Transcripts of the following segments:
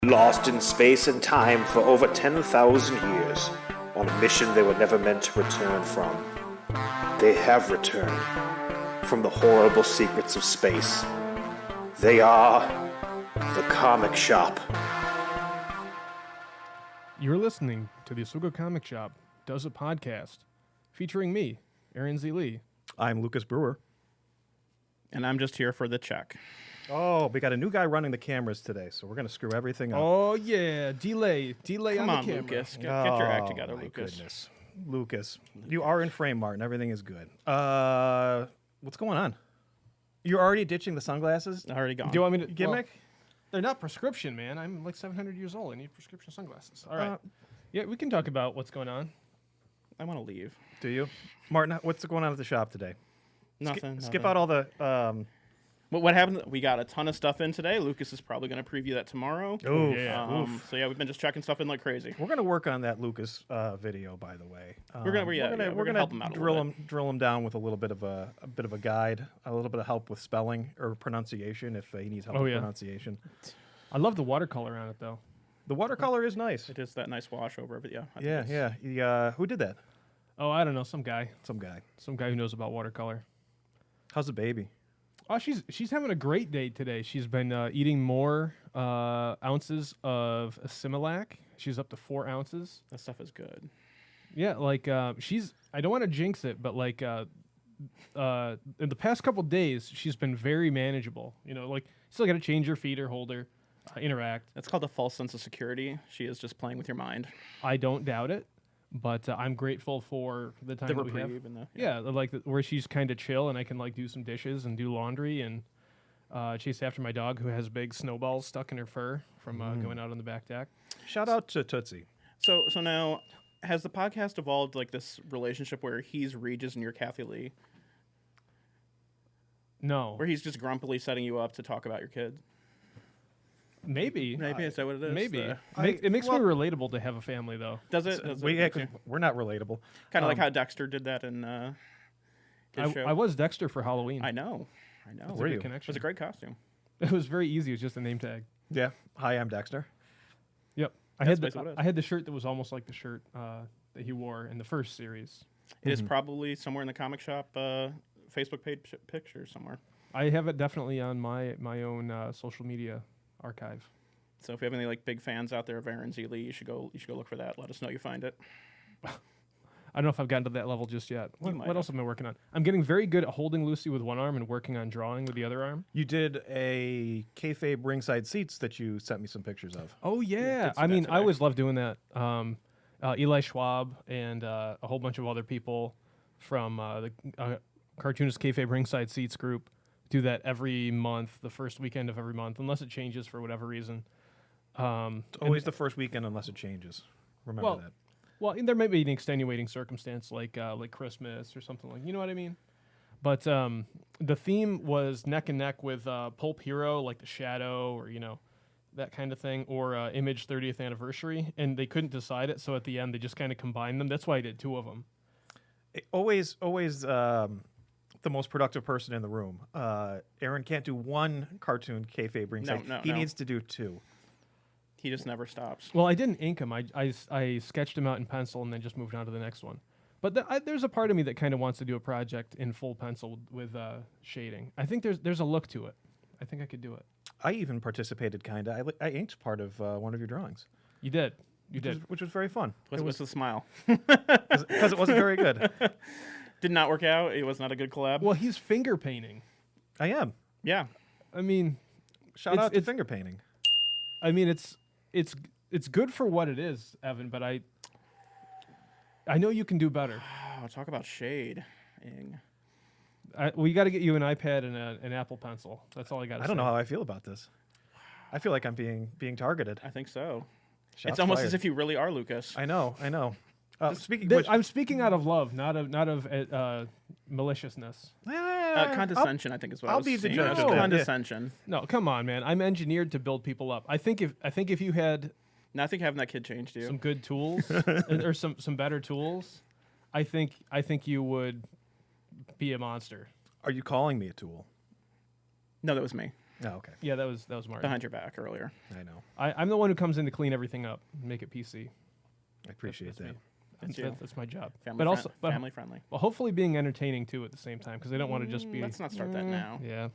Lost in space and time for over 10,000 years, on a mission they were never meant to return from. They have returned from the horrible secrets of space. They are the Comic Shop. You're listening to the Asuka Comic Shop Does a Podcast, featuring me, Aaron Z. Lee. I'm Lucas Brewer. And I'm just here for the check. Oh, we got a new guy running the cameras today, so we're going to screw everything up. Oh, yeah. Delay Come on the camera. Lucas. Get your act together, my Lucas. Goodness. Lucas, you are in frame, Martin. Everything is good. What's going on? You're already ditching the sunglasses? Already gone. Do you want me to... Gimmick? Well, they're not prescription, man. I'm like 700 years old. I need prescription sunglasses. All right. Yeah, we can talk about what's going on. I want to leave. Do you? Martin, what's going on at the shop today? Nothing. Skip out all the... What happened? We got a ton of stuff in today. Lucas is probably going to preview that tomorrow. Oof. Yeah. So yeah, we've been just checking stuff in like crazy. We're going to work on that Lucas video, by the way. We're gonna help him out a little bit. drill him down with a little bit of a guide, a little bit of help with spelling or pronunciation if he needs help with pronunciation. I love the watercolor on it, though. The watercolor is nice. It is that nice wash over of it. Yeah. Yeah. Who did that? Oh, I don't know. Some guy. Some guy. Some guy who knows about watercolor. How's the baby? Oh, she's having a great day today. She's been eating more ounces of Similac. She's up to 4 ounces. That stuff is good. Yeah, like she's. I don't want to jinx it, but like in the past couple days, she's been very manageable. You know, like still got to change her feeder, hold her, interact. That's called a false sense of security. She is just playing with your mind. I don't doubt it, but I'm grateful for the time that we have. And Like where she's kind of chill and I can like do some dishes and do laundry and chase after my dog who has big snowballs stuck in her fur from going out on the back deck. Shout out to Tootsie. So now, has the podcast evolved like this relationship where he's Regis and you're Kathy Lee? No. Where he's just grumpily setting you up to talk about your kid? Maybe. Maybe is that what it is? Maybe. It makes me relatable to have a family, though. Does it? We're not relatable. Kind of like how Dexter did that in his show. I was Dexter for Halloween. I know. Were you? It was a great costume. It was very easy. It was just a name tag. Yeah. Hi, I'm Dexter. Yep. I That's had basically what it is. I had the shirt that was almost like the shirt that he wore in the first series. It is probably somewhere in the comic shop Facebook page picture somewhere. I have it definitely on my own social media archive. So if you have any like big fans out there of Aaron Z. Lee, you should go look for that. Let us know you find it. I don't know if I've gotten to that level just yet. What else have I been working on? I'm getting very good at holding Lucy with one arm and working on drawing with the other arm. You did a kayfabe ringside seats that you sent me some pictures of. Oh, yeah. I mean, I always love doing that. Eli Schwab and a whole bunch of other people from the Cartoonist Kayfabe Ringside Seats group do that every month, the first weekend of every month, unless it changes for whatever reason. It's always the first weekend unless it changes. Remember that. Well, there may be an extenuating circumstance like Christmas or something like, you know what I mean? But the theme was neck and neck with Pulp Hero, like The Shadow or, that kind of thing, or Image 30th Anniversary, and they couldn't decide it, so at the end they just kind of combined them. That's why I did 2 of them. Always the most productive person in the room. Aaron can't do one cartoon kayfabe ringside. He needs to do 2. He just never stops. Well, I didn't ink them. I sketched them out in pencil and then just moved on to the next one. But there's a part of me that kind of wants to do a project in full pencil with shading. I think there's a look to it. I think I could do it. I even participated, kind of. I inked part of one of your drawings. You did. Which was very fun. What's the smile? Because it wasn't very good. Did not work out. It was not a good collab. Well, he's finger painting. I am. Yeah. I mean, shout out to finger painting. I mean, it's good for what it is, Evan. But I know you can do better. Talk about shading. We got to get you an iPad and an Apple Pencil. That's all I got to say. I don't know how I feel about this. I feel like I'm being targeted. I think so. Shots it's almost fired. as if you really are Lucas. I know. I'm speaking out of love, not of maliciousness. Condescension, I think is what I'll was be the seeing. judge. It was condescension. No, come on, man. I'm engineered to build people up. I think if you had No, I think having that kid changed you. some good tools or some better tools, I think you would be a monster. Are you calling me a tool? No, that was me. Oh, okay. Yeah, that was Martin. Behind your back earlier. I know. I'm the one who comes in to clean everything up, and make it PC. I appreciate that. That's my job. Family friendly. Well, hopefully being entertaining too at the same time, because I don't want to just be. Let's not start that now. Yeah.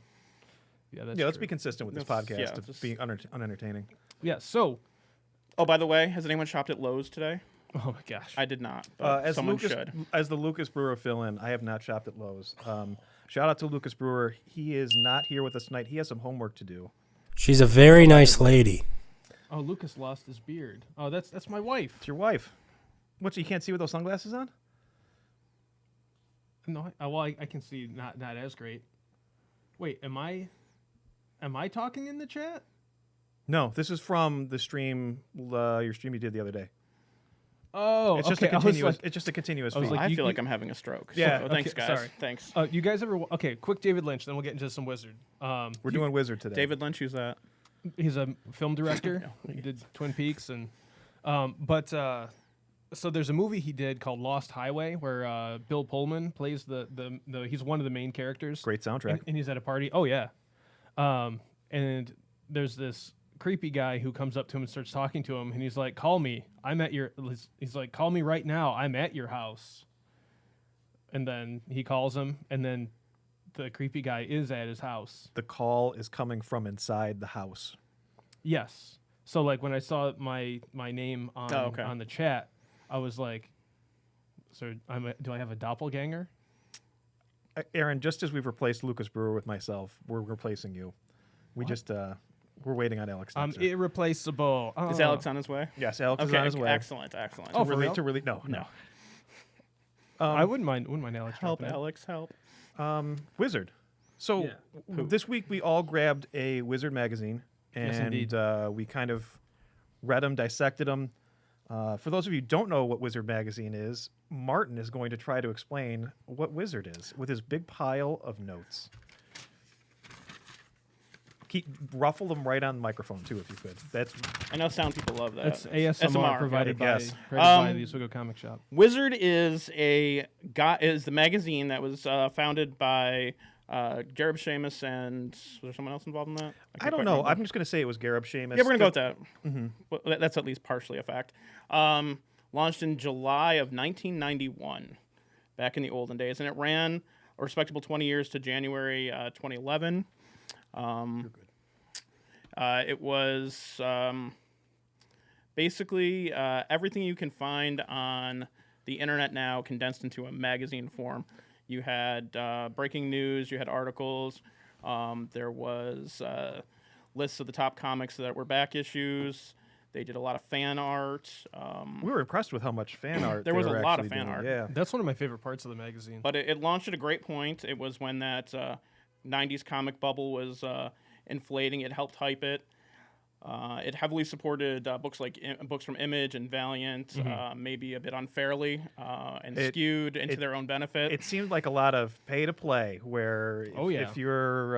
That's let's true. be consistent with this podcast of being unentertaining. Yeah. So. Oh, by the way, has anyone shopped at Lowe's today? Oh my gosh. I did not. But someone should. As the Lucas Brewer fill-in, I have not shopped at Lowe's. Shout out to Lucas Brewer. He is not here with us tonight. He has some homework to do. She's a very nice lady. Oh, Lucas lost his beard. Oh, that's my wife. It's your wife. What? You can't see with those sunglasses on? No. I can see not as great. Wait, am I talking in the chat? No, this is from the stream. Your stream you did the other day. Oh, it's just a continuous. It's just a continuous feed. I feel like I'm having a stroke. Yeah. So, thanks, guys. Sorry. Thanks. You guys ever? Okay, quick David Lynch. Then we'll get into some Wizard. We're doing Wizard today. David Lynch, who's that? He's a film director. He did Twin Peaks and, so there's a movie he did called Lost Highway where Bill Pullman plays the he's one of the main characters. Great soundtrack. And he's at a party. Oh yeah. And there's this creepy guy who comes up to him and starts talking to him, and he's like, "Call me. I'm at your." He's like, "Call me right now. I'm at your house." And then he calls him, and then the creepy guy is at his house. The call is coming from inside the house. Yes. So like when I saw my name on the chat, I was like, "So do I have a doppelganger?" Aaron, just as we've replaced Lucas Brewer with myself, we're replacing you. We just we're waiting on Alex. I'm irreplaceable. Oh. Is Alex on his way? Yes, Alex is on his way. Excellent. Oh, To really no. I wouldn't mind Alex. Help, Alex, help. Wizard. So this week we all grabbed a Wizard magazine and we kind of read them, dissected them. For those of you who don't know what Wizard magazine is, Martin is going to try to explain what Wizard is with his big pile of notes. Ruffle them right on the microphone too, if you could. I know sound people love that. That's ASMR provided by the Oswego Comic Shop. Wizard is the magazine that was founded by Gareb Shamus and was there someone else involved in that? I don't know. I'm just going to say it was Gareb Shamus. Yeah, we're going to go with that. Mm-hmm. Well, that's at least partially a fact. Launched in July of 1991, back in the olden days, and it ran a respectable 20 years to January 2011. It was basically everything you can find on the internet now condensed into a magazine form. You had breaking news, you had articles, there was lists of the top comics that were back issues. They did a lot of fan art. We were impressed with how much fan art there was a lot of fan art. Yeah, that's one of my favorite parts of the magazine. But it launched at a great point. It was when that 90s comic bubble was inflating. It helped hype it. It heavily supported books from Image and Valiant, maybe a bit unfairly, and skewed into their own benefit. It seemed like a lot of pay to play, where if you're,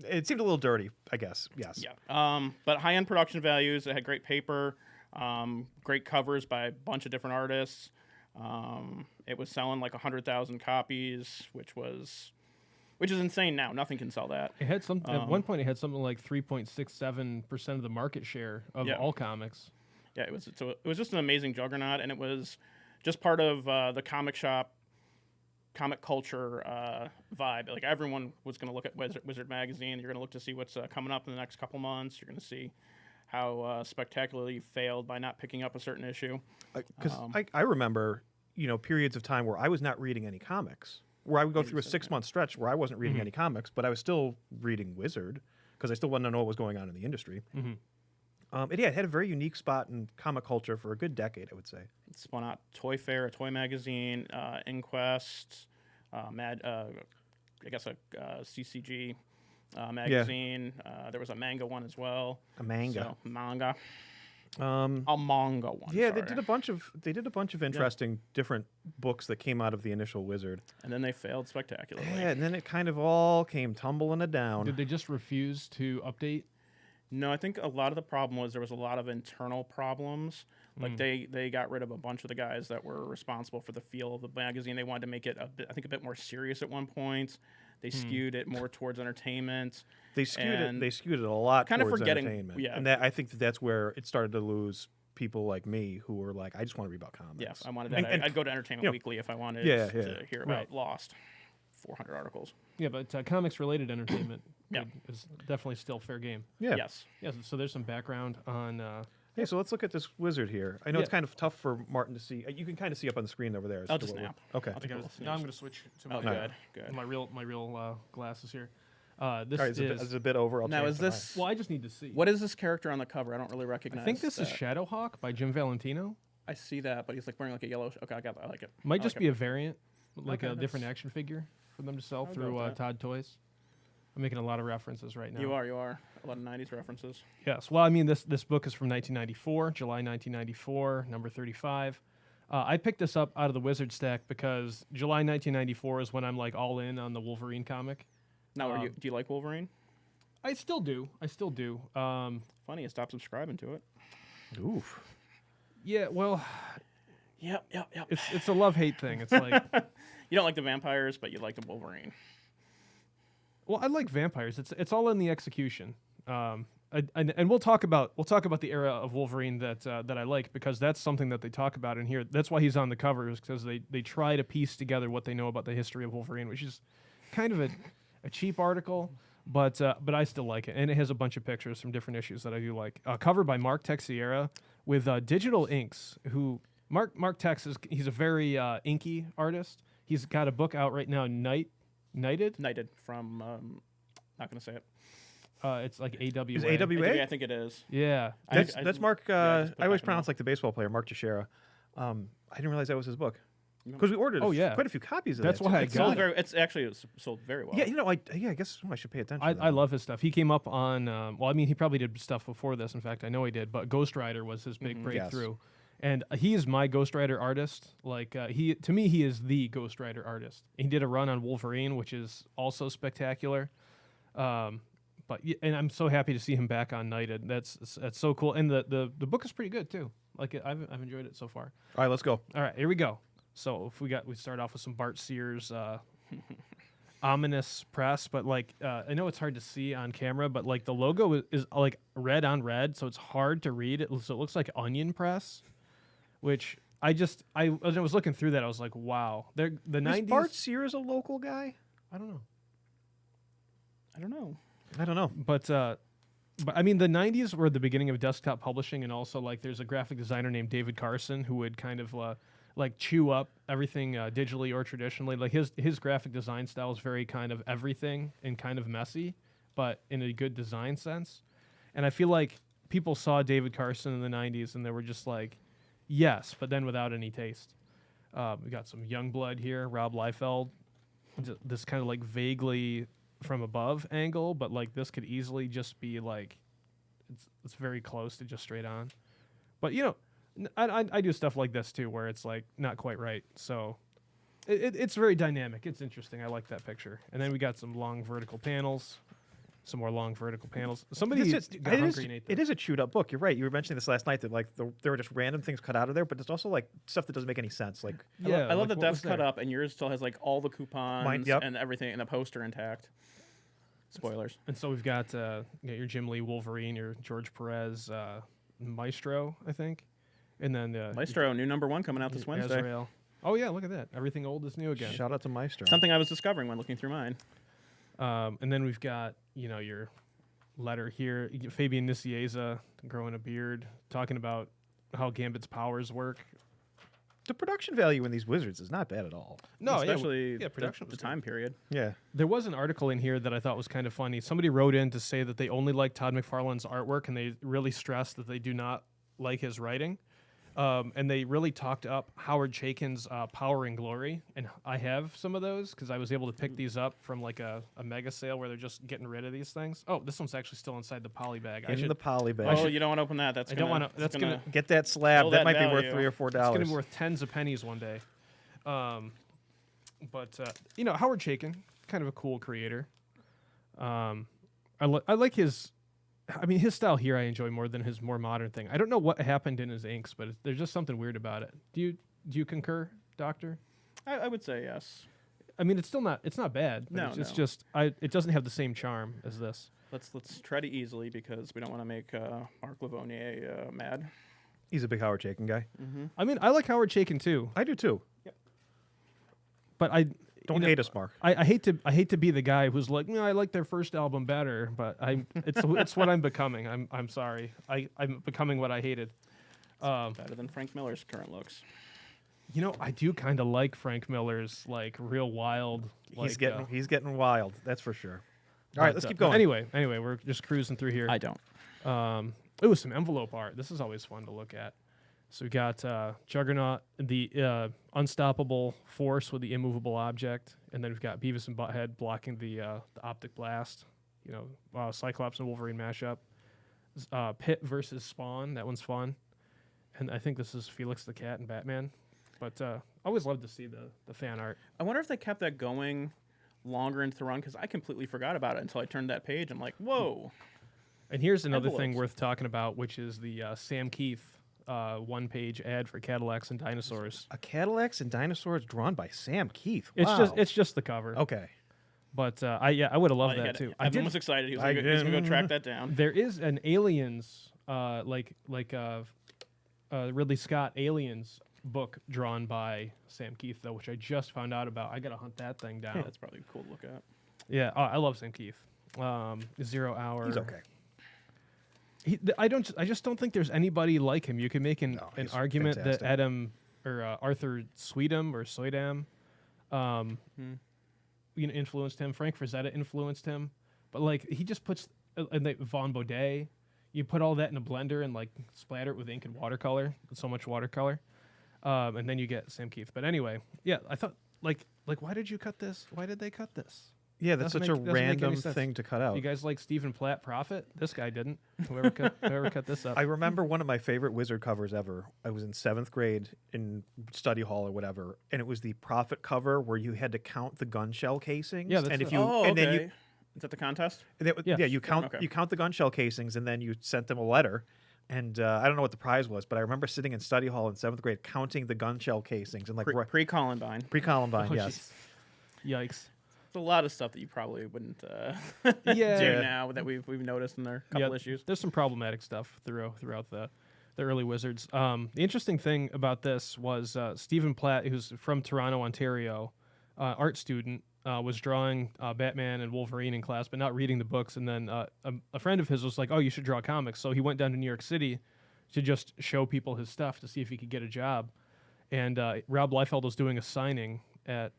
it seemed a little dirty, I guess. Yes. Yeah. But high-end production values. It had great paper, great covers by a bunch of different artists. It was selling like 100,000 copies, which is insane now. Nothing can sell that. It had at one point it had something like 3.67% of the market share of all comics. Yeah, it was just an amazing juggernaut, and it was just part of the comic shop, comic culture vibe. Like everyone was going to look at Wizard magazine. You're going to look to see what's coming up in the next couple months. You're going to see how spectacularly you failed by not picking up a certain issue. Because I remember, periods of time where I was not reading any comics. Where I would go through a 6-month stretch where I wasn't reading any comics, but I was still reading Wizard because I still wanted to know what was going on in the industry. It had a very unique spot in comic culture for a good decade, I would say. It spun out Toy Fair, a toy magazine, Inquest, I guess a CCG magazine. Yeah. There was a manga one as well. A manga. Manga. A manga one. Yeah, sorry. They did a bunch of interesting different books that came out of the initial Wizard. And then they failed spectacularly. Yeah, and then it kind of all came tumbling down. Did they just refuse to update? No, I think a lot of the problem was there was a lot of internal problems. Like they got rid of a bunch of the guys that were responsible for the feel of the magazine. They wanted to make it a bit more serious at one point. They skewed it more towards entertainment. They skewed it a lot kind of towards forgetting, entertainment. yeah. And I think that's where it started to lose people like me who were like, I just want to read about comics. Yeah, I wanted that. I'd go to Entertainment Weekly if I wanted to hear about Lost. 400 articles. Yeah, but comics-related entertainment Yeah. is definitely still fair game. Yeah. Yes. Yeah, so there's some background on... Hey, so let's look at this wizard here. I know it's kind of tough for Martin to see. You can kind of see up on the screen over there. I'll just snap. Okay. Now I'm going to switch to my, Good. my real glasses here. This is a bit over. Now, is this... Well, I just need to see. What is this character on the cover? I don't really recognize. I think this is Shadowhawk by Jim Valentino. I see that, but he's like wearing like a yellow... Okay, I like it. Might I just like be it. a variant, like Okay, a different action figure for them to sell I'll go through with that. Todd Toys. I'm making a lot of references right now. You are. A lot of 90s references. Yes. Well, I mean, this book is from 1994, July 1994, number 35. I picked this up out of the Wizard stack because July 1994 is when I'm like all in on the Wolverine comic. Now, do you like Wolverine? I still do. Funny, I stopped subscribing to it. Oof. Yeah. Well, Yep. it's a love-hate thing. It's like, You don't like the vampires, but you like the Wolverine. well, I like vampires. It's all in the execution. And we'll talk about the era of Wolverine that I like, because that's something that they talk about in here. That's why he's on the covers, because they try to piece together what they know about the history of Wolverine, which is kind of a cheap article, but I still like it, and it has a bunch of pictures from different issues that I do like. Cover by Mark Texiera with digital inks. Who Mark Tex he's a very inky artist. He's got a book out right now, Knighted from not gonna say it. It's like AWA. Is AWA? I think it is. Yeah. That's Mark. I just put I always back in pronounce like the baseball player, Mark Teixeira. I didn't realize that was his book because we ordered quite a few copies of That's that. why I It's got sold it. it's sold very well. Yeah, I guess I should pay attention. to that. I love his stuff. He came up on, well, I mean, he probably did stuff before this. In fact, I know he did, but Ghost Rider was his big breakthrough. And he is my Ghost Rider artist. Like, to me, he is the Ghost Rider artist. He did a run on Wolverine, which is also spectacular. And I'm so happy to see him back on Knighted. That's so cool. And the book is pretty good too. Like, I've enjoyed it so far. All right, let's go. All right, here we go. So if we start off with some Bart Sears ominous press, but like I know it's hard to see on camera, but like the logo is like red on red, so it's hard to read. So it looks like onion press, which I was looking through that, I was like, wow. The 90s. Is Bart Sears a local guy? I don't know. I don't know. But I mean, the 90s were the beginning of desktop publishing, and also like there's a graphic designer named David Carson who would kind of like chew up everything digitally or traditionally. Like his graphic design style is very kind of everything and kind of messy, but in a good design sense. And I feel like people saw David Carson in the 90s and they were just like, yes, but then without any taste. We got some young blood here, Rob Liefeld. This kind of like vaguely from above angle, but like this could easily just be like, it's very close to just straight on. But you know, I do stuff like this too, where it's like not quite right. So it's very dynamic. It's interesting. I like that picture. And then we got some long vertical panels, some more long vertical panels. Somebody got hungry and ate this. It is a chewed up book. You're right. You were mentioning this last night that like there were just random things cut out of there, but it's also like stuff that doesn't make any sense. Like I love that Dev's cut up and yours still has like all the coupons yep. and everything and the poster intact. Spoilers. And so we've got your Jim Lee Wolverine, your George Perez Maestro, I think. And then Maestro, new #1 coming out this Wednesday. Azrael. Oh yeah, look at that. Everything old is new again. Shout out to Maestro. Something I was discovering when looking through mine. And then we've got, your letter here, Fabian Nicieza growing a beard, talking about how Gambit's powers work. The production value in these wizards is not bad at all. No, especially production the time period. Yeah. There was an article in here that I thought was kind of funny. Somebody wrote in to say that they only like Todd McFarlane's artwork, and they really stressed that they do not like his writing. And they really talked up Howard Chaykin's Power and Glory, and I have some of those because I was able to pick these up from like a mega sale where they're just getting rid of these things. Oh, this one's actually still inside the poly bag. In the poly bag. Oh, you don't want to open that. That's I don't want to. That's gonna get that slab. Kill That that might be worth value. $3 or $4. It's gonna be worth tens of pennies one day. But Howard Chaykin, kind of a cool creator. I like his. I mean, his style here I enjoy more than his more modern thing. I don't know what happened in his inks, but there's just something weird about it. Do you concur, Doctor? I would say yes. I mean, it's still not. It's not bad. But No, it's no. just. It doesn't have the same charm as this. Let's tread it easily because we don't want to make Mark Lavonie mad. He's a big Howard Chaykin guy. I mean, I like Howard Chaykin too, I do too. but I Don't hate us, Mark. I hate to be the guy who's like, I like their first album better, but it's what I'm becoming. I'm sorry. I'm becoming what I hated. Better than Frank Miller's current looks. I do kind of like Frank Miller's like real wild. He's getting wild. That's for sure. All right, let's keep going. Anyway, we're just cruising through here. I don't. Ooh, some envelope art. This is always fun to look at. So we got Juggernaut, the unstoppable force with the immovable object, and then we've got Beavis and Butthead blocking the optic blast. Cyclops and Wolverine mashup. Pit versus Spawn. That one's fun. And I think this is Felix the Cat and Batman. But I always love to see the fan art. I wonder if they kept that going longer into the run because I completely forgot about it until I turned that page. I'm like, whoa. And here's another thing Envelopes. worth talking about, which is the Sam Keith one-page ad for Cadillacs and Dinosaurs. A Cadillacs and Dinosaurs drawn by Sam Keith. It's Wow. just the cover. Okay. But I would have loved that too. Evan was excited. He was going to go track that down. There is an Aliens, Ridley Scott Aliens book drawn by Sam Keith though, which I just found out about. I gotta hunt that thing down. That's probably cool to look at. Yeah, I love Sam Keith. 0 Hour. He's okay. I just don't think there's anybody like him. You could make an he's argument fantastic. that Adam or Arthur Sweetum or Soydam, influenced him. Frank Frazetta influenced him, but like he just puts Vaughn Baudet. You put all that in a blender and like splatter it with ink and watercolor. So much watercolor, and then you get Sam Keith. But anyway, yeah, I thought like why did you cut this? Why did they cut this? Yeah, that's Doesn't such a make any random sense. thing to cut out. You guys like Stephen Platt Prophet? This guy didn't. Whoever cut this up. I remember one of my favorite Wizard covers ever. I was in 7th grade in study hall or whatever, and it was the Prophet cover where you had to count the gun shell casings. Yeah, that's and the- if you Oh, and okay. then you Is that the contest? Yeah. you count Okay. you count the gun shell casings, and then you sent them a letter. And I don't know what the prize was, but I remember sitting in study hall in 7th grade counting the gun shell casings and like Pre-Columbine. pre-Columbine. Oh, Yes. jeez. Yikes. There's a lot of stuff that you probably wouldn't Yeah. do now that we've noticed in their couple issues. There's some problematic stuff throughout the early Wizards. The interesting thing about this was Stephen Platt, who's from Toronto, Ontario, art student, was drawing Batman and Wolverine in class, but not reading the books. And then a friend of his was like, "Oh, you should draw comics." So he went down to New York City to just show people his stuff to see if he could get a job. And Rob Liefeld was doing a signing at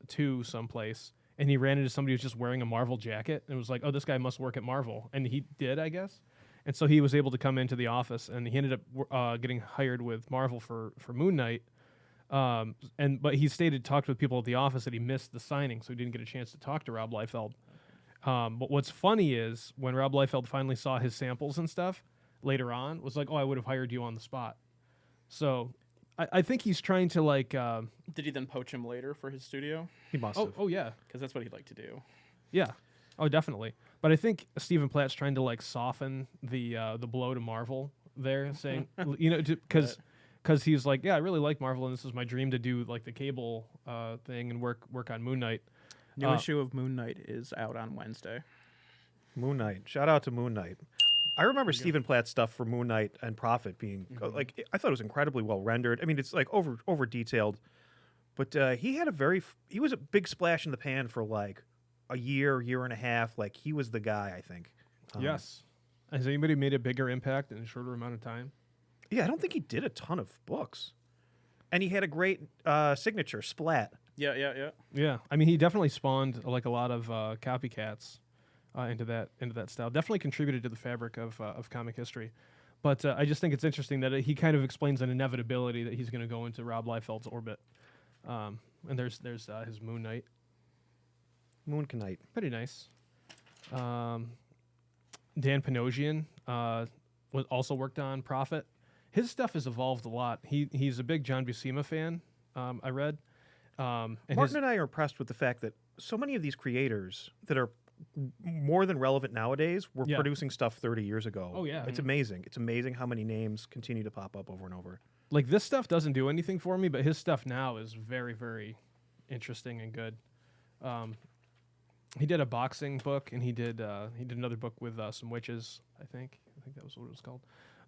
2 someplace, and he ran into somebody who was just wearing a Marvel jacket and was like, "Oh, this guy must work at Marvel," and he did, I guess. And so he was able to come into the office, and he ended up getting hired with Marvel for Moon Knight. But he talked with people at the office that he missed the signing, so he didn't get a chance to talk to Rob Liefeld. But what's funny is when Rob Liefeld finally saw his samples and stuff later on, was like, "Oh, I would have hired you on the spot." So I think he's trying to like. Did he then poach him later for his studio? He must have. Oh yeah, Because that's what he'd like to do. yeah. Oh, definitely. But I think Stephen Platt's trying to like soften the blow to Marvel there, saying because he's like, yeah, I really like Marvel, and this is my dream to do like the Cable thing and work on Moon Knight. New issue of Moon Knight is out on Wednesday. Moon Knight. Shout out to Moon Knight. I remember Stephen Platt's stuff for Moon Knight and Prophet being like I thought it was incredibly well rendered. I mean, it's like over detailed, but he was a big splash in the pan for like a year and a half. Like he was the guy, I think. Yes. Has anybody made a bigger impact in a shorter amount of time? Yeah, I don't think he did a ton of books, and he had a great signature, Splat. Yeah. Yeah. I mean, he definitely spawned like a lot of copycats into that style. Definitely contributed to the fabric of comic history. But I just think it's interesting that he kind of explains an inevitability that he's going to go into Rob Liefeld's orbit. And there's his Moon Knight. Moon Knight. Pretty nice. Dan Panosian also worked on Prophet. His stuff has evolved a lot. He's a big John Buscema fan. I read. Martin and I are impressed with the fact that so many of these creators that are more than relevant nowadays were producing stuff 30 years ago. Oh, yeah. It's amazing. It's amazing how many names continue to pop up over and over. Like this stuff doesn't do anything for me, but his stuff now is very, very interesting and good. He did a boxing book, and he did another book with some witches. I think that was what it was called.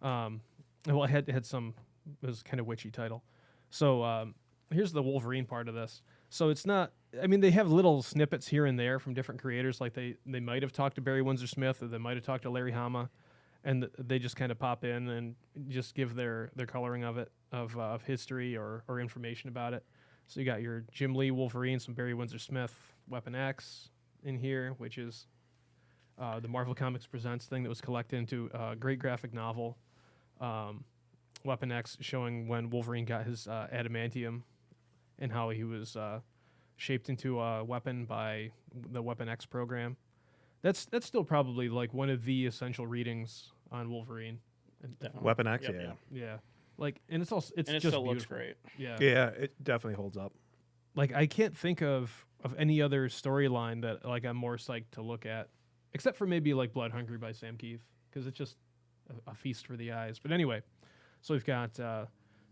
Well, it had some. It was kind of witchy title. So here's the Wolverine part of this. So it's not. I mean, they have little snippets here and there from different creators. Like they might have talked to Barry Windsor Smith, or they might have talked to Larry Hama, and they just kind of pop in and just give their coloring of it, of history or information about it. So you got your Jim Lee Wolverine, some Barry Windsor Smith Weapon X in here, which is the Marvel Comics Presents thing that was collected into a great graphic novel, Weapon X, showing when Wolverine got his adamantium and how he was shaped into a weapon by the Weapon X program. That's still probably like one of the essential readings on Wolverine. Weapon X, Yep. Yeah. Like, and it's also And it just still looks beautiful. great. Yeah. Yeah, it definitely holds up. Like, I can't think of any other storyline that like I'm more psyched to look at, except for maybe like Blood Hungry by Sam Keith, because it's just a feast for the eyes. But anyway, so we've got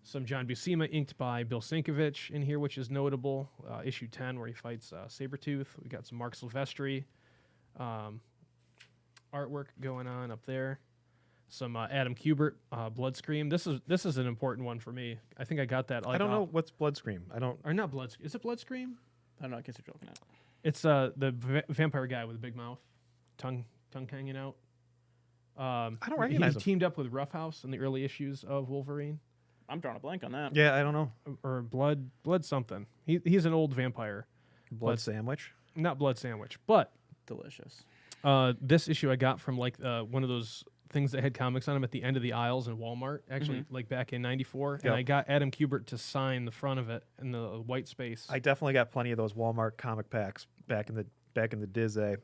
some John Buscema inked by Bill Sienkiewicz in here, which is notable. Issue 10 where he fights Sabretooth. We got some Mark Silvestri artwork going on up there. Some Adam Kubert, Bloodscream. This is an important one for me. I think I got that. Like, I don't know what's Bloodscream. I don't. Or not Blood. Is it Bloodscream? I don't know. I guess you're joking at. It's the vampire guy with a big mouth, tongue hanging out. I don't recognize he him. teamed up with Roughhouse in the early issues of Wolverine, I'm drawing a blank on that. Yeah, I don't know. or Blood something. He's an old vampire, Blood Sandwich. not Blood Sandwich. But Delicious. this issue I got from like one of those things that had comics on them at the end of the aisles in Walmart, actually, like back in '94. Yep. And I got Adam Kubert to sign the front of it in the white space. I definitely got plenty of those Walmart comic packs back in the Diz A.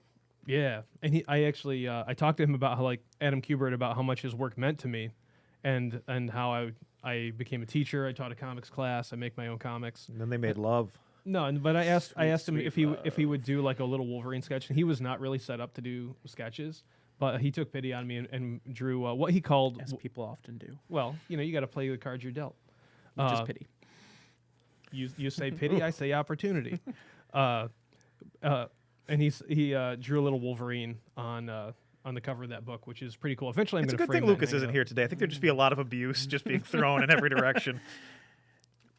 Yeah, and I actually I talked to him about how, like, Adam Kubert, about how much his work meant to me, and how I became a teacher. I taught a comics class. I make my own comics. And then they made love. No, but I asked him sweet if he would do like a little Wolverine sketch, and he was not really set up to do sketches, but he took pity on me and drew what he called As people often do. well, you got to play the cards you're dealt. Just pity. You say pity, I say opportunity. And he drew a little Wolverine on the cover of that book, which is pretty cool. Eventually, I'm It's a going to good frame thing that Lucas and hang isn't it here up. today. I think there'd just be a lot of abuse just being thrown in every direction.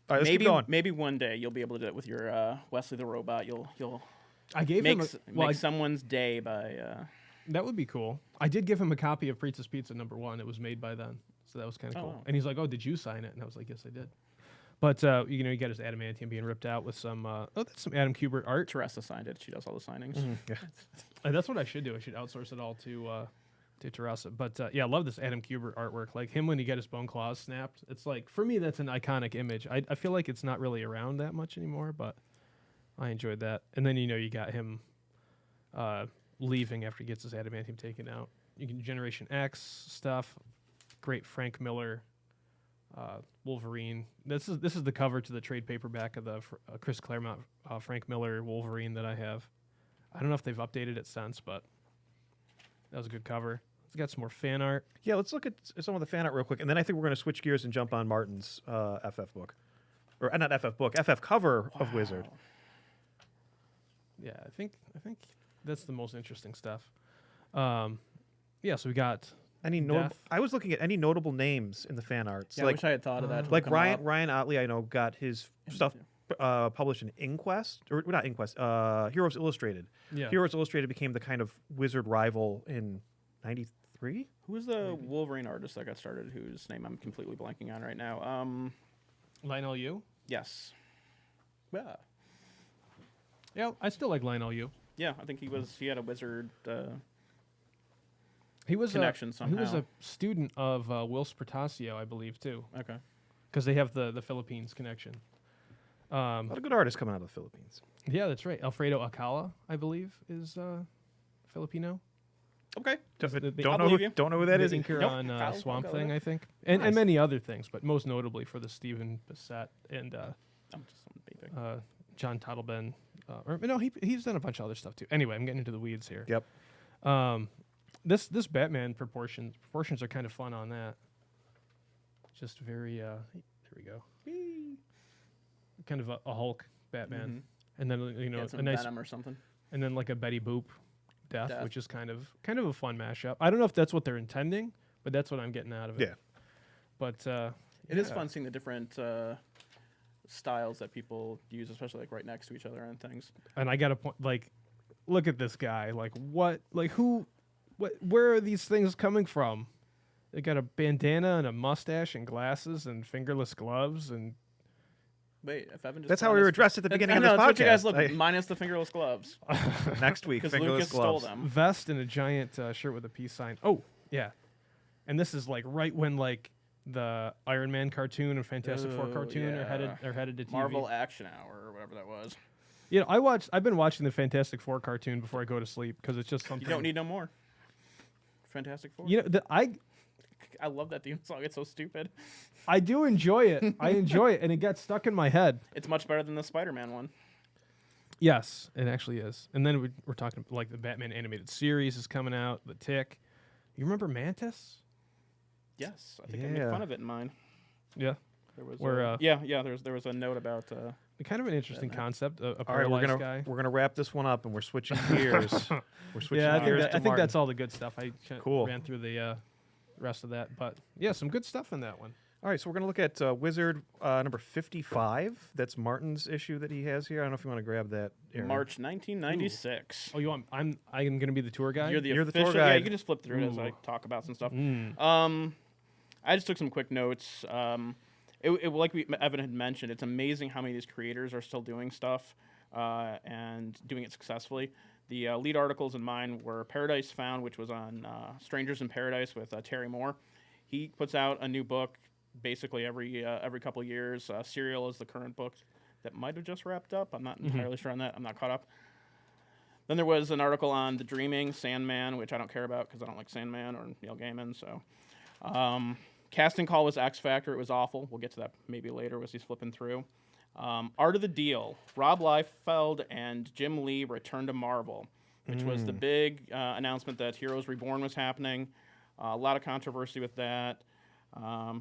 All right, let's keep going. Maybe one day you'll be able to do it with your Wesley the Robot. You'll I gave make him make someone's day by. that would be cool. I did give him a copy of Priestess Pizza #1. It was made by then, so that was kind of cool. Oh. And he's like, "Oh, did you sign it?" And I was like, "Yes, I did." But you got his adamantium being ripped out with some that's some Adam Kubert art. Teresa signed it. She does all the signings. Yeah. That's what I should do. I should outsource it all to Teresa. But yeah, I love this Adam Kubert artwork. Like him when he got his bone claws snapped. It's like, for me, that's an iconic image. I feel like it's not really around that much anymore, but I enjoyed that. And then you got him leaving after he gets his adamantium taken out. You can Generation X stuff. Great Frank Miller Wolverine. This is the cover to the trade paperback of the Chris Claremont Frank Miller Wolverine that I have. I don't know if they've updated it since, but that was a good cover. It's got some more fan art. Yeah, let's look at some of the fan art real quick, and then I think we're going to switch gears and jump on Martin's FF book, or not FF book, FF cover of Wizard. Yeah, I think that's the most interesting stuff. Yeah, so we got Any notable? I was looking at any notable names in the fan arts. Yeah, I like wish I had thought of that. like Ryan Otley, I know got his stuff published in Inquest, or not Inquest, Heroes Illustrated. Yeah. Heroes Illustrated became the kind of Wizard rival in '93. Who was the Wolverine artist that got started? Whose name I'm completely blanking on right now? Lionel Yu. Yes. Yeah. Yeah, I still like Lionel Yu. Yeah, I think he had a Wizard. He was Connection He was somehow. a student of Will Sprotasio, I believe, too, Okay. because they have the Philippines connection. A lot of good artists coming out of the Philippines. Yeah, that's right. Alfredo Alcala, I believe, is Filipino. Okay. Don't I'll know believe you. don't know who that The is. inker Nope. on I'll Swamp go Thing, with I think, and Nice. many other things, but most notably for the Stephen Bissett and I'm just some baby. John Toddleben. Or no, he's done a bunch of other stuff too. Anyway, I'm getting into the weeds here. Yep. This Batman proportions are kind of fun on that. Just very there we go. Kind of a Hulk Batman. and then some a nice Venom or something. and then like a Betty Boop death, which is kind of a fun mashup. I don't know if that's what they're intending, but that's what I'm getting out of it. Yeah. But it is fun seeing the different styles that people use, especially like right next to each other and things. And I got a point. Like, look at this guy. Like, what? Like, who? What? Where are these things coming from? They got a bandana and a mustache and glasses and fingerless gloves and. Wait, if Evan just That's how we were dressed at the beginning of this that's podcast. what you guys look minus the fingerless gloves. Next week, Because fingerless Lucas gloves. stole them. Vest and a giant shirt with a peace sign. Oh, yeah. And this is like right when like the Iron Man cartoon and Fantastic Four cartoon are headed to TV. Marvel Action Hour or whatever that was. You know, I've been watching the Fantastic Four cartoon before I go to sleep because it's just something. You don't need no more. Fantastic Four. You know, I love that theme song. It's so stupid. I do enjoy it. I enjoy it, and it gets stuck in my head. It's much better than the Spider-Man one. Yes, it actually is. And then we're talking like the Batman animated series is coming out. The Tick. You remember Mantis? Yes, I think I made fun of it in mine. Yeah. There was Where, there was a note about kind of an interesting concept. A All right, paralyzed guy. we're gonna wrap this one up, and we're switching gears. We're switching gears. I think that's all the good stuff. I Cool. ran through the rest of that, but yeah, some good stuff in that one. All right, so we're gonna look at Wizard number 55. That's Martin's issue that he has here. I don't know if you want to grab that. Aaron. March 1996. Oh, you want? I'm going to be the tour guide. You're the tour official. Yeah, guide. you can just flip through it as I talk about some stuff. Mm. I just took some quick notes. Like Evan had mentioned, it's amazing how many of these creators are still doing stuff and doing it successfully. The lead articles in mine were Paradise Found, which was on Strangers in Paradise with Terry Moore. He puts out a new book basically every couple of years. Serial is the current book that might have just wrapped up. I'm not entirely sure on that. I'm not caught up. Then there was an article on The Dreaming, Sandman, which I don't care about because I don't like Sandman or Neil Gaiman. So, Casting Call was X Factor. It was awful. We'll get to that maybe later as he's flipping through. Art of the Deal. Rob Liefeld and Jim Lee return to Marvel, which was the big announcement that Heroes Reborn was happening. A lot of controversy with that.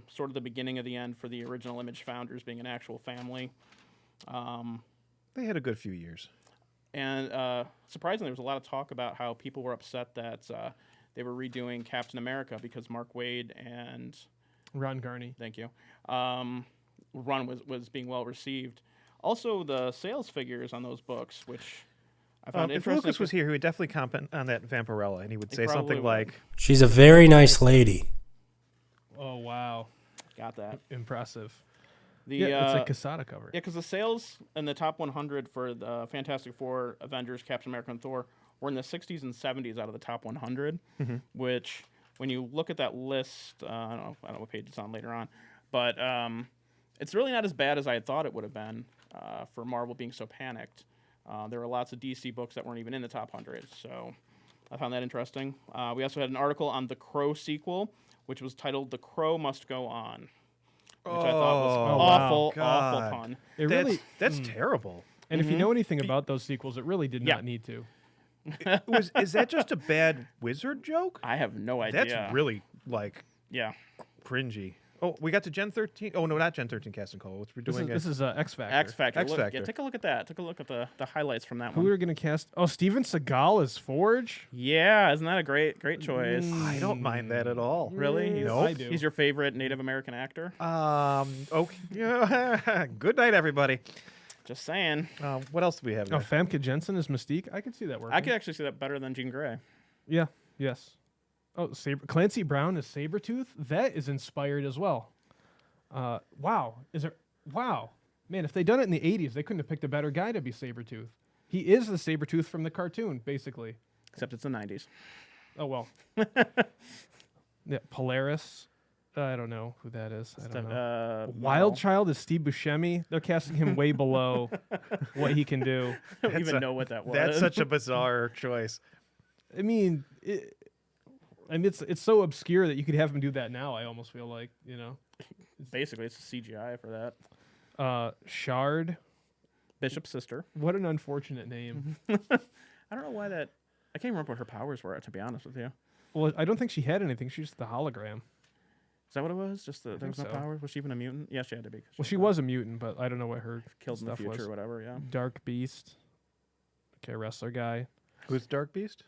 Sort of the beginning of the end for the original Image founders being an actual family. They had a good few years. And surprisingly, there was a lot of talk about how people were upset that they were redoing Captain America because Mark Waid and Ron Garney. Thank you. Run was being well received. Also, the sales figures on those books, which I found if interesting. Lucas was here, he would definitely comment on that Vampirella, and he would say something would. like, She's a very nice lady. Oh wow, Got that. impressive. The It's a Casada cover. Yeah, because the sales in the top 100 for the Fantastic Four, Avengers, Captain America, and Thor were in the 60s and 70s out of the top 100, which when you look at that list, I don't know what page it's on later on, but it's really not as bad as I had thought it would have been for Marvel being so panicked. There were lots of DC books that weren't even in the top 100, so I found that interesting. We also had an article on the Crow sequel, which was titled The Crow Must Go On. Which I thought was awful pun. That's terrible. And if you know anything about those sequels, it really did not need to. Is that just a bad wizard joke? I have no idea. That's really, Yeah. cringy. Oh, we got to Gen 13. Oh, no, not Gen 13 Casting Call. What's we're doing? This is X Factor. X Factor. X Look, Factor. Yeah, take a look at that. Take a look at the highlights from that Who one. are going to cast? Oh, Steven Seagal is Forge. Yeah, isn't that a great choice? I don't mind that at all. Really? No, I do. He's your favorite Native American actor? Okay. Yeah. Good night, everybody. Just saying. What else do we have? Oh, There? Famke Jensen is Mystique. I could see that working. I could actually see that better than Jean Grey. Yeah. Yes. Oh, Clancy Brown is Sabretooth. That is inspired as well. Wow. Wow. Man, if they'd done it in the 80s, they couldn't have picked a better guy to be Sabretooth. He is the Sabretooth from the cartoon, basically. Except it's the 90s. Oh, well. Yeah, Polaris. I don't know who that is. I don't know. Wild Child is Steve Buscemi. They're casting him way below what he can do. I don't even know what that was. That's such a bizarre choice. I mean, it's so obscure that you could have him do that now. I almost feel like, you know. Basically, it's a CGI for that. Shard. Bishop's sister. What an unfortunate name. I don't know why that... I can't remember what her powers were, to be honest with you. Well, I don't think she had anything. She's just the hologram. Is that what it was? Just there was no so. powers? Was she even a mutant? Yeah, she had to be. Well, she was a mutant, but I don't know what her Killed in the stuff future was. or whatever, yeah. Dark Beast. Okay, wrestler guy. Who's Dark Beast?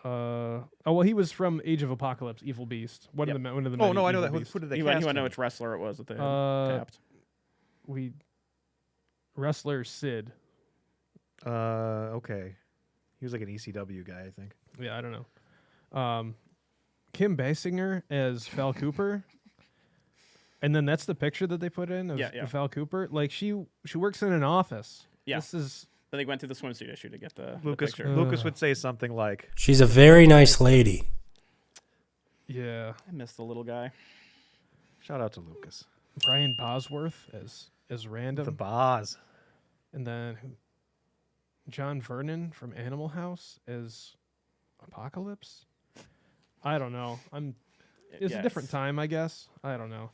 Well, he was from Age of Apocalypse, Evil Beast. One of the Oh, many no, I know Evil that. Beasts. Who did they He cast went to him? know which wrestler it was that they had tapped. Wrestler Sid. Okay. He was like an ECW guy, I think. Yeah, I don't know. Kim Basinger as Val Cooper. And then that's the picture that they put in of Val Cooper. Like she works in an office. Yeah. This is But they went through the swimsuit issue to get the Lucas picture. would say something like, She's a very nice lady. yeah. I missed the little guy. shout out to Lucas. Brian Bosworth as Random. The Boz. And then John Vernon from Animal House as Apocalypse. I don't know. It's a different time, I guess. I don't know.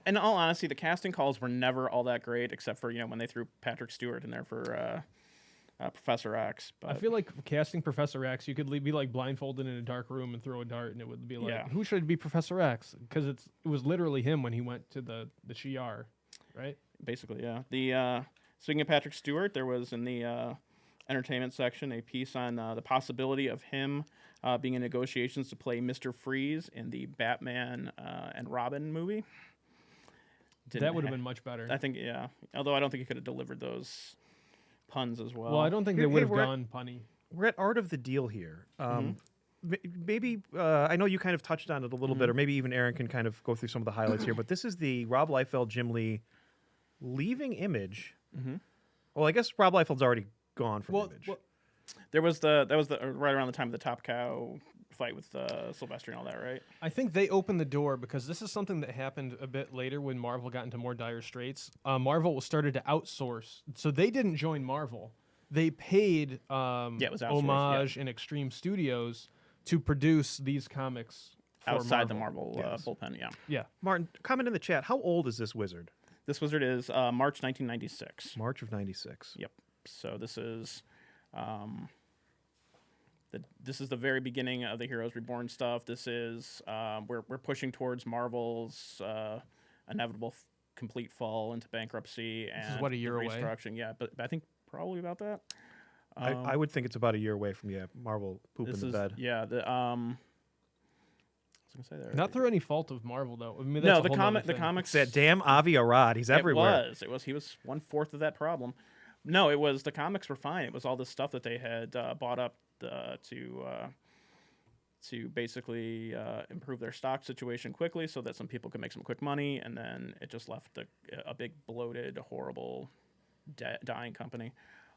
In all honesty, the casting calls were never all that great, except for when they threw Patrick Stewart in there for Professor X. But I feel like casting Professor X, you could be like blindfolded in a dark room and throw a dart, and it would be like, who should be Professor X? Because it was literally him when he went to the Shi'ar, right? basically, yeah. The speaking of Patrick Stewart, there was in the entertainment section a piece on the possibility of him being in negotiations to play Mr. Freeze in the Batman and Robin movie. That would have been much better. I think, yeah. Although I don't think he could have delivered those puns as well. Well, I don't think they would have gone punny. We're at Art of the Deal here. Maybe, I know you kind of touched on it a little bit, or maybe even Aaron can kind of go through some of the highlights here, but this is the Rob Liefeld, Jim Lee leaving Image. Well, I guess Rob Liefeld's already gone from Image. Well, that was the right around the time of the Top Cow fight with Sylvester and all that, right? I think they opened the door because this is something that happened a bit later when Marvel got into more dire straits. Marvel started to outsource, so they didn't join Marvel. They paid it was outsourced, Homage and Extreme Studios to produce these comics for outside Marvel. the Marvel bullpen. Yeah. Martin, comment in the chat. How old is this wizard? This wizard is March 1996. March of 96. Yep. So this is this is the very beginning of the Heroes Reborn stuff. This is we're pushing towards Marvel's inevitable complete fall into bankruptcy and This is what, a year away? restructuring. Yeah, but I think probably about that. I would think it's about a year away from Marvel poop in the bed. Yeah, I was gonna say there. Not through any fault of Marvel, though. I mean, No, that's the a whole nother comics. thing. It's that damn Avi Arad. He's everywhere. He was 1/4 of that problem. No, it was the comics were fine. It was all this stuff that they had bought up to basically improve their stock situation quickly, so that some people could make some quick money, and then it just left a big bloated, horrible, dying company.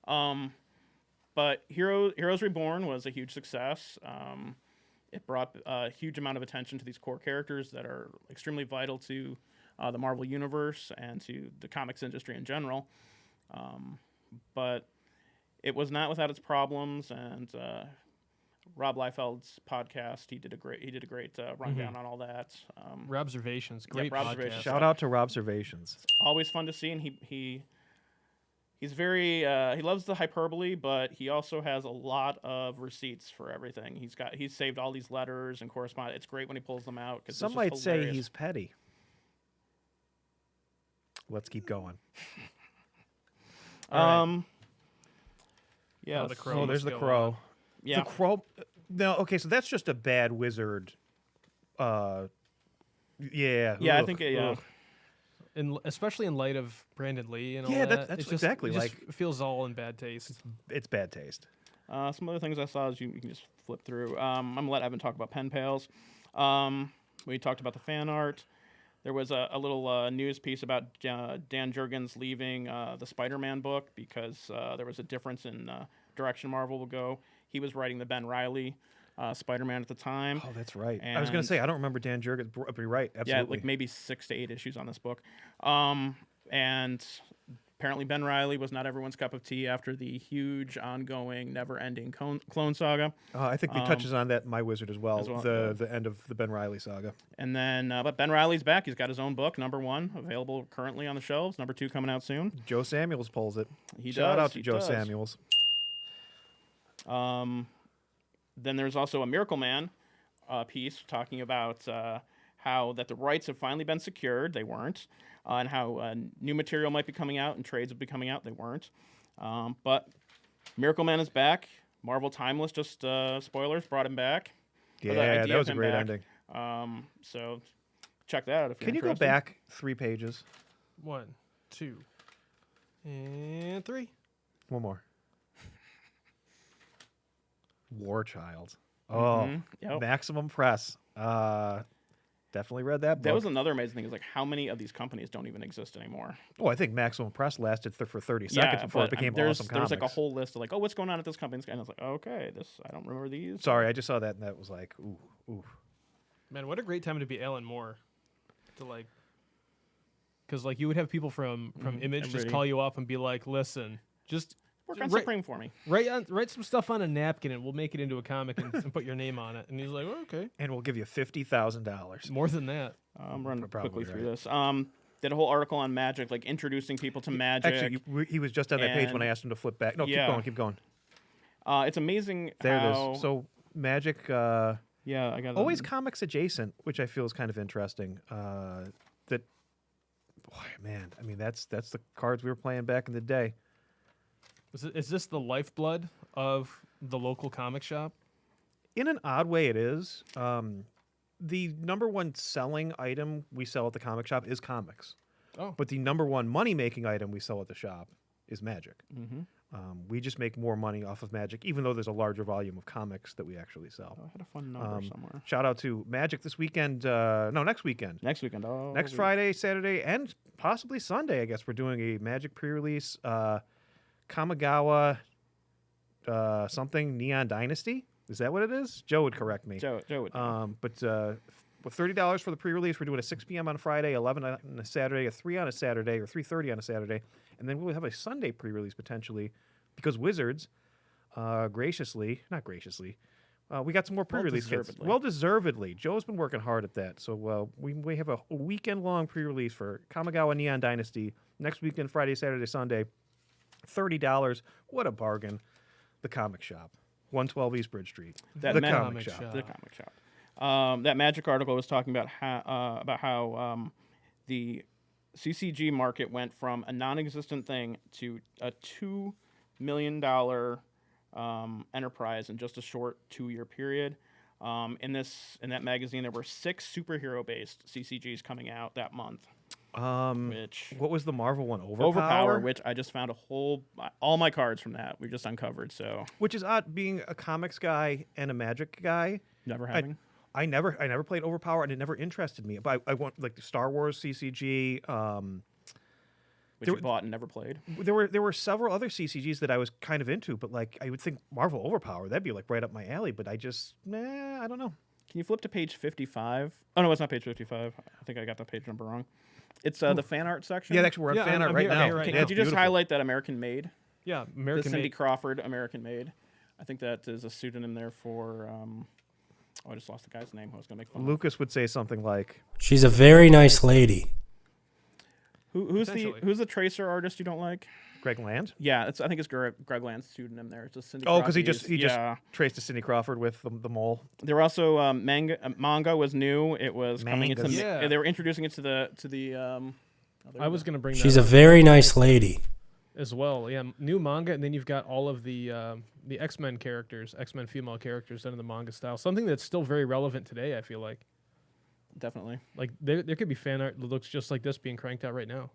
But Heroes Reborn was a huge success. It brought a huge amount of attention to these core characters that are extremely vital to the Marvel Universe and to the comics industry in general. But it was not without its problems, and Rob Liefeld's podcast, he did a great rundown on all that. Robservations, great Robservations. podcast. Shout out to Robservations. Always fun to see, and he's very he loves the hyperbole, but he also has a lot of receipts for everything. He's saved all these letters and correspondence. It's great when he pulls them out. Some might say he's petty. Let's keep going. Yeah. The crow. Oh, there's the Let's go crow. on. Yeah. The crow. No, okay, so that's just a bad wizard. Yeah. Yeah, I ugh, think yeah. ugh. Especially in light of Brandon Lee and all Yeah, that. that's it just, exactly it just like- feels all in bad taste. It's bad taste. Some other things I saw is you can just flip through. I'm gonna let Evan talk about pen pals. We talked about the fan art. There was a little news piece about Dan Jurgens leaving the Spider-Man book because there was a difference in direction Marvel will go. He was writing the Ben Reilly Spider-Man at the time. Oh, that's right. I was going to say, I don't remember Dan Jurgens. But you're right. Absolutely. Yeah, like maybe 6 to 8 issues on this book. And apparently Ben Reilly was not everyone's cup of tea after the huge, ongoing, never-ending clone saga. I think he touches on that in My Wizard as well. yeah. The end of the Ben Reilly saga. And then, but Ben Reilly's back. He's got his own book, #1, available currently on the shelves. #2 coming out soon. Joe Samuels pulls it. He Shout does, out to he Joe does. Samuels. Then there's also a Miracle Man piece talking about how that the rights have finally been secured. They weren't. And how new material might be coming out and trades would be coming out. They weren't. But Miracle Man is back. Marvel Timeless, just spoilers, brought him back. Yeah, that was a great ending. So check that out if Can you're you go interested. back 3 pages? 1, 2, and 3. One more. War Child. Oh, Yep. Maximum Press. Definitely read that book. That was another amazing thing is like how many of these companies don't even exist anymore. Oh, I think Maximum Press lasted for 30 seconds before it but, became there's, Awesome There's Comics. like a whole list of like, oh, what's going on at this company? And I was like, okay, I don't remember these. Sorry, I just saw that and that was like, ooh. Man, what a great time to be Alan Moore. To like, because like you would have people from Image just Everybody. call you up and be like, listen, just Work on write- Supreme for me. Write some stuff on a napkin and we'll make it into a comic and put your name on it. And he's like, oh, okay, And we'll give you $50,000. more than that. I'm running probably quickly through right. this. Did a whole article on magic, like introducing people to magic. Actually, he was just on that page when I And- asked him to flip back. No, Yeah. keep going. It's amazing There how. it is. So Magic, Yeah, I got always comics adjacent, which I feel is kind of interesting. That, boy, man, I mean, that's the cards we were playing back in the day. Is this the lifeblood of the local comic shop? In an odd way, it is. The number one selling item we sell at the comic shop is comics. Oh. But the number one money-making item we sell at the shop is Magic. Mm-hmm. We just make more money off of Magic, even though there's a larger volume of comics that we actually sell. I had a fun number somewhere. Shout out to Magic this weekend. No, next weekend. Next weekend. Oh, Next Friday, Saturday, and possibly Sunday, I guess we're doing a Magic pre-release. Kamigawa something Neon Dynasty. Is that what it is? Joe would correct me. Joe would. But with $30 for the pre-release, we're doing a 6 p.m. on a Friday, 11 on a Saturday, a 3 on a Saturday, or 3:30 on a Saturday, and then we'll have a Sunday pre-release potentially, because Wizards, not graciously, we got some more pre-release kits. Well-deservedly. Well-deservedly. Joe's been working hard at that. So we have a weekend-long pre-release for Kamigawa Neon Dynasty next weekend, Friday, Saturday, Sunday. $30. What a bargain. The Comic Shop. 112 East Bridge Street. That the Mag- Comic Shop. The comic shop. That Magic article was talking about how the CCG market went from a non-existent thing to a $2 million enterprise in just a short 2-year period. In that magazine, there were 6 superhero-based CCGs coming out that month. Which What was the Marvel one? Overpower, which I just found all my cards from that we just uncovered. So Which is odd, being a comics guy and a Magic guy. never having. I never played Overpower, and it never interested me. But I want like the Star Wars CCG. Which you bought and never played. There were several other CCGs that I was kind of into, but like I would think Marvel Overpower, that'd be like right up my alley. But I don't know. Can you flip to page 55? Oh, no, it's not page 55. I think I got the page number wrong. It's the fan art section. Yeah, actually, we're on Yeah, fan I'm art right here- now. I'm here right Can, now. Yeah, could you it's just beautiful. highlight that American Made? Yeah, The American Cindy made. Crawford American Made. I think that is a pseudonym there for. I just lost the guy's name. I was going to make fun of. Lucas would say something like, She's a very nice lady. Who's Potentially. the tracer artist you don't like? Greg Land. Yeah, I think it's Greg Land's pseudonym there. It's just Cindy. Oh, because Crawford. he just yeah. traced to Cindy Crawford with the mole. There were also manga was new. It was coming into. Mangas. Yeah. They were introducing it to the. I was going to bring She's that a up very nice lady. as well. Yeah, new manga, and then you've got all of the X-Men characters, X-Men female characters done in the manga style. Something that's still very relevant today, I feel like. Definitely. Like there could be fan art that looks just like this being cranked out right now.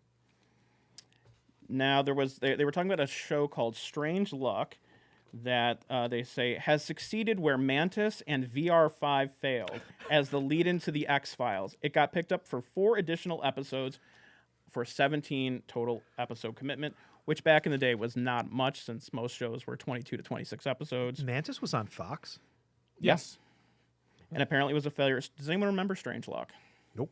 Now they were talking about a show called Strange Luck that they say has succeeded where Mantis and VR5 failed as the lead-in to the X-Files. It got picked up for 4 additional episodes for 17 total episode commitment, which back in the day was not much since most shows were 22 to 26 episodes. Mantis was on Fox. Yes. And apparently it was a failure. Does anyone remember Strange Luck?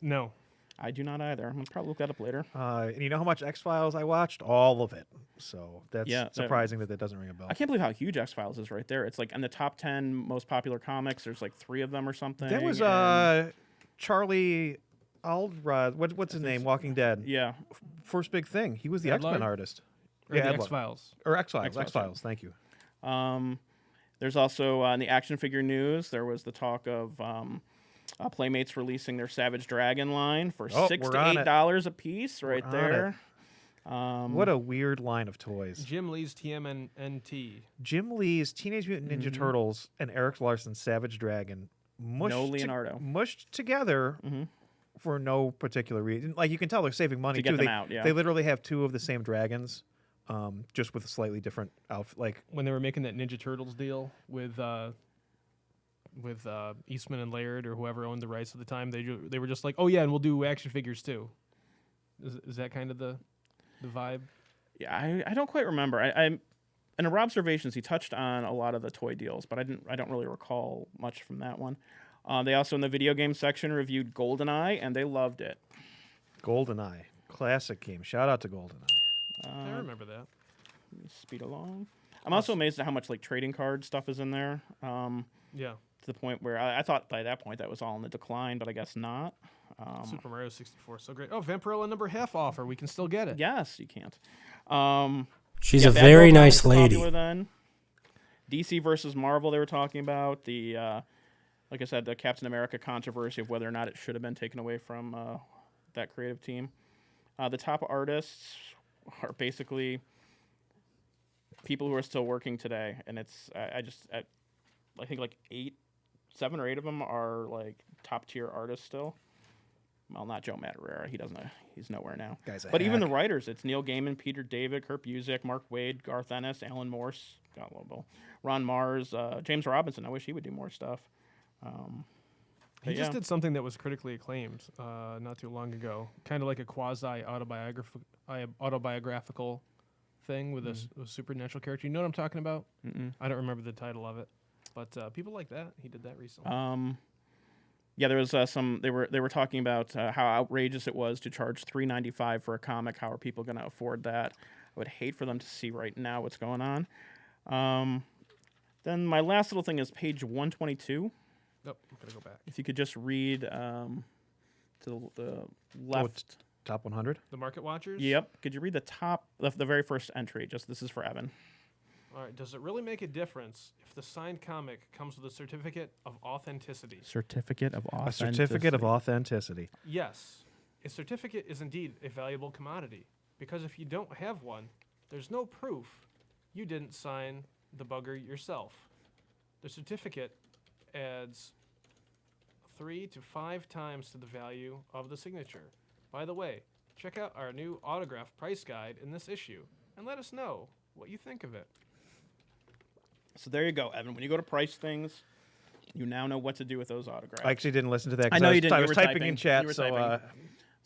No. I do not either. I'm going to probably look that up later. And you know how much X-Files I watched? All of it. So that's Yeah, surprising that doesn't ring a bell. I can't believe how huge X-Files is right there. It's like in the top 10 most popular comics. There's like 3 of them or something. That was and- Charlie Aldrod. What's his name? Walking Dead. Yeah. First big thing. He was the Adlard? X-Men artist. Or the Adlard. X-Files. Or X-Files. X-Files, X-Files. Thank you. There's also in the action figure news, there was the talk of Playmate's releasing their Savage Dragon line for Oh, $6 we're to on it. $8 a piece, right on there. What a weird line of toys. Jim Lee's TMNT. Jim Lee's Teenage Mutant Ninja Turtles and Eric Larson's Savage Dragon No Leonardo. mushed together for no particular reason. Like, you can tell they're saving money To get too. them out, yeah. They literally have two of the same dragons, just with a slightly different outfit. Like, When they were making that Ninja Turtles deal with Eastman and Laird or whoever owned the rights at the time, they were just like, oh yeah, and we'll do action figures too. Is that kind of the vibe? Yeah, I don't quite remember. I in our observations, he touched on a lot of the toy deals, but I don't really recall much from that one. They also, in the video game section, reviewed Goldeneye, and they loved it. Goldeneye, classic game. Shout out to Goldeneye. I remember that. Let me speed along. I'm also amazed at how much like trading card stuff is in there. Yeah. To the point where I thought by that point that was all in the decline, but I guess not. Super Mario 64, so great. Oh, Vampirella number half offer. We can still get it. Yes, you can't. She's yeah, a Batgirl very Comics nice was lady. popular then. DC versus Marvel, they were talking about the, like I said, the Captain America controversy of whether or not it should have been taken away from that creative team. The top artists are basically people who are still working today, and it's I think like 7 or 8 of them are like top tier artists still. Well, not Joe Madureira. He's nowhere now. But even the writers, it's Neil Gaiman, Peter David, Kurt Busiek, Mark Waid, Garth Ennis, Alan Morse, Ron Mars, James Robinson. I wish he would do more stuff. He just did something that was critically acclaimed not too long ago, kind of like a quasi-autobiographical thing with a supernatural character. You know what I'm talking about? I don't remember the title of it, but people like that. He did that recently. Yeah, there was some. They were talking about how outrageous it was to charge $3.95 for a comic. How are people going to afford that? I would hate for them to see right now what's going on. Then my last little thing is page 122. Nope, I'm gonna go back. If you could just read to the left. Top 100? The Market Watchers? Yep. Could you read the top, the very first entry? This is for Evan. All right. Does it really make a difference if the signed comic comes with a certificate of authenticity? Certificate of A certificate of authenticity. Yes. A certificate is indeed a valuable commodity, because if you don't have one, there's no proof you didn't sign the bugger yourself. The certificate adds 3 to 5 times to the value of the signature. By the way, check out our new autograph price guide in this issue and let us know what you think of it. So there you go, Evan. When you go to price things, you now know what to do with those autographs. I actually didn't listen to that. I know you didn't. I You was were typing typing. in chat, You were so, typing.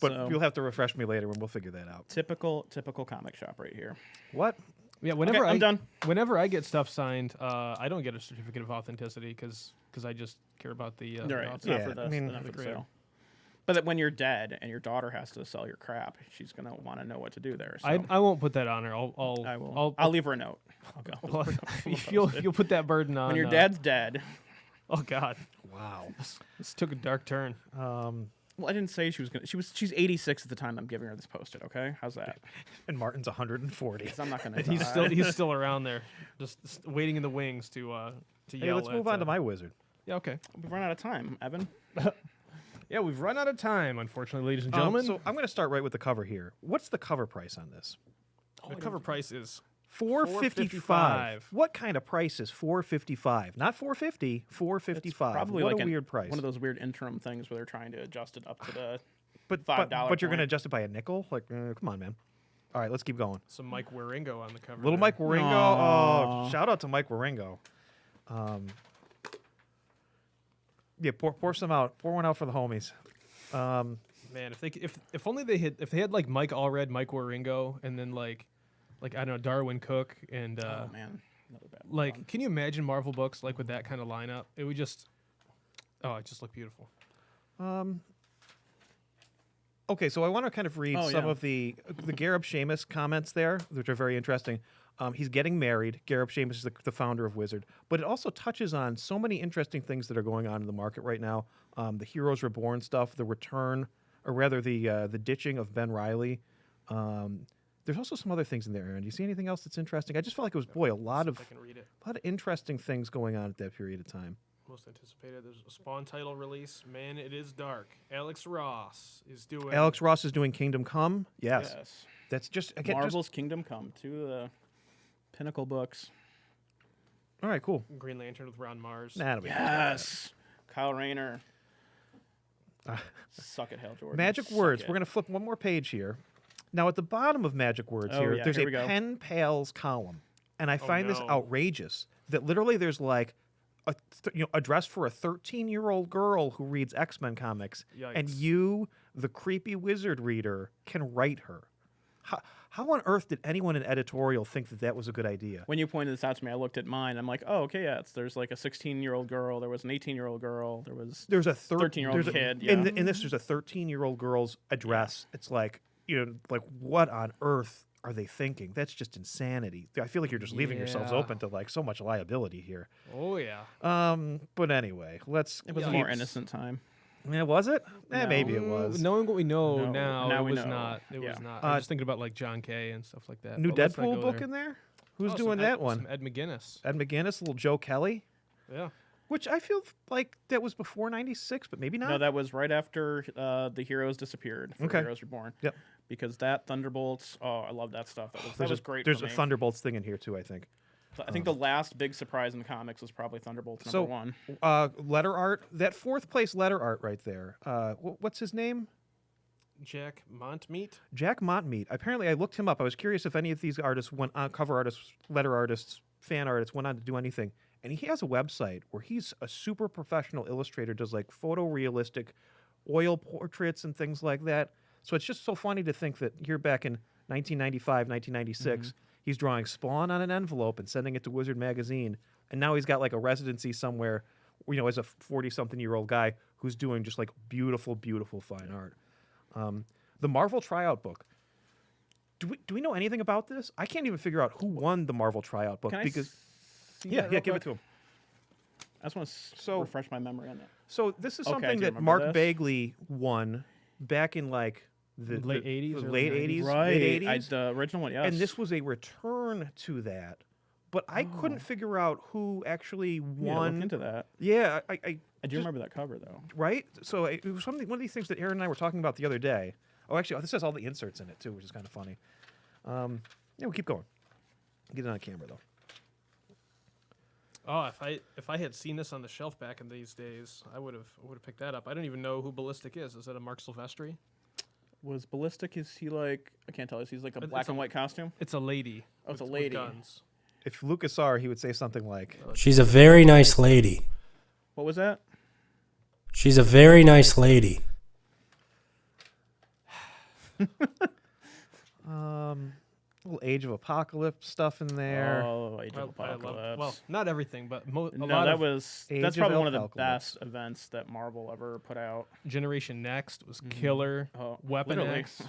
but So- you'll have to refresh me later and we'll figure that out. Typical comic shop right here. What? Yeah, whenever I'm done. Whenever I get stuff signed, I don't get a certificate of authenticity because I just care about the. Right. the It's author. not Yeah, for the, I mean, not for the creator. sale. But that when you're dead and your daughter has to sell your crap, she's gonna want to know what to do there. So I won't put that on her. I will. I'll I'll leave her a note. I'll go. you'll put that burden on When your dad's dead. Oh God, Wow. this took a dark turn. Well, I didn't say she was gonna. She's 86 at the time I'm giving her this Post-it. Okay, how's that? And Martin's 140. 'Cause I'm not gonna. He's still around there, just waiting in the wings to Hey, yell. let's move on to my wizard. Yeah, okay. We've run out of time, Evan. Yeah, we've run out of time, unfortunately, ladies and gentlemen. So I'm going to start right with the cover here. What's the cover price on this? the cover price is $4.55. What kind of price is $4.55? Not $4.50. $4.55. Probably what like a weird price. One of those weird interim things where they're trying to adjust it up to the but $5 but you're going to point. adjust it by a nickel? Like, come on, man. All right, let's keep going. some Mike Waringo on the cover. Little there. Mike Waringo. Aw. Oh, shout out to Mike Waringo. Yeah, pour some out. Pour one out for the homies. Man, if only they had like Mike Allred, Mike Waringo, and then like I don't know, Darwin Cook and oh man, another bad one. like, can you imagine Marvel books like with that kind of lineup? It would just it just looked beautiful. Okay, so I want to kind of read some yeah. of the Gareb Shamus comments there, which are very interesting. He's getting married. Gareb Shamus is the founder of Wizard, but it also touches on so many interesting things that are going on in the market right now. The Heroes Reborn stuff, the return, or rather the ditching of Ben Reilly. There's also some other things in there, Aaron. Do you see anything else that's interesting? I just felt like it was, a lot See of if I can read it. interesting things going on at that period of time. most anticipated. There's a Spawn title release. Man, it is dark. Alex Ross is doing Kingdom Come. Yes. That's just again, Marvel's Kingdom Come, 2 of the pinnacle books. All right, cool. Green Lantern with Ron Mars. Yes. Kyle Rayner. Suck it, Hal Jordan. Magic Words. We're going to flip one more page here. Now, at the bottom of Magic Words there's a Pen Pals column. And I find this outrageous that literally there's like addressed for a 13-year-old girl who reads X-Men comics. Yikes. And you, the creepy wizard reader, can write her. How on earth did anyone in editorial think that was a good idea? When you pointed this out to me, I looked at mine. I'm like, oh, okay, yeah. There's like a 16-year-old girl. There was an 18-year-old girl. There's a 13-year-old kid. Yeah. In this, there's a 13-year-old girl's address. Yeah. It's like, like what on earth are they thinking? That's just insanity. I feel like you're just leaving yourselves open to like so much liability here. Oh yeah. But anyway, It was a more innocent time. Yeah, was it? No. Maybe it was. Knowing what we know now, we it was know. not. It Yeah. was not. I was just thinking about like John Kay and stuff like that. New But let's not Deadpool go book there. in there? Who's Oh, doing that one? Some Ed McGuinness. Ed McGuinness, little Joe Kelly. Yeah. Which I feel like that was before 96, but maybe not. No, that was right after the heroes disappeared. For Heroes Reborn. Yep. Because that Thunderbolts, I love that stuff. That was great. There's for a me. Thunderbolts thing in here too, I think. I think the last big surprise in the comics was probably Thunderbolts number 1. Letter art, that 4th place letter art right there. What's his name? Jack Montmeat. Jack Montmeat. Apparently, I looked him up. I was curious if any of these artists went on, cover artists, letter artists, fan artists, went on to do anything. And he has a website where he's a super professional illustrator, does like photorealistic oil portraits and things like that. So it's just so funny to think that here back in 1995, 1996, he's drawing Spawn on an envelope and sending it to Wizard Magazine. And now he's got like a residency somewhere, as a 40-something-year-old guy who's doing just like beautiful, beautiful fine art. The Marvel Tryout book. Do we know anything about this? I can't even figure out who won the Marvel Tryout book. Can because see yeah, that give real it quick? to him. I just want to refresh my memory on that. So this is Okay, I something do that remember Mark this. Bagley won back in like the Late 80s, the early late 90s. 80s, Right. mid 80s. The original one, yes. And this was a return to that. But I couldn't figure out who actually won. Look into that. Yeah, I do remember that cover, though. right? So it was one of these things that Aaron and I were talking about the other day. Oh, actually, this has all the inserts in it, too, which is kind of funny. Yeah, we'll keep going. Get it on camera, though. Oh, if I had seen this on the shelf back in these days, I would have picked that up. I don't even know who Ballistic is. Is that a Mark Silvestri? Was Ballistic, is he like, I can't tell, is he like a black and white costume? It's a lady. Oh, it's a with lady. guns. If Lucas saw her, he would say something like, She's a very nice lady. What was that? She's a very nice lady. little Age of Apocalypse stuff in there. Oh, Age of I Apocalypse. well, not everything, but no, lot of that's Age probably of one of the Apocalypse. best events that Marvel ever put out. Generation Next was killer. Oh, Weapon literally. X.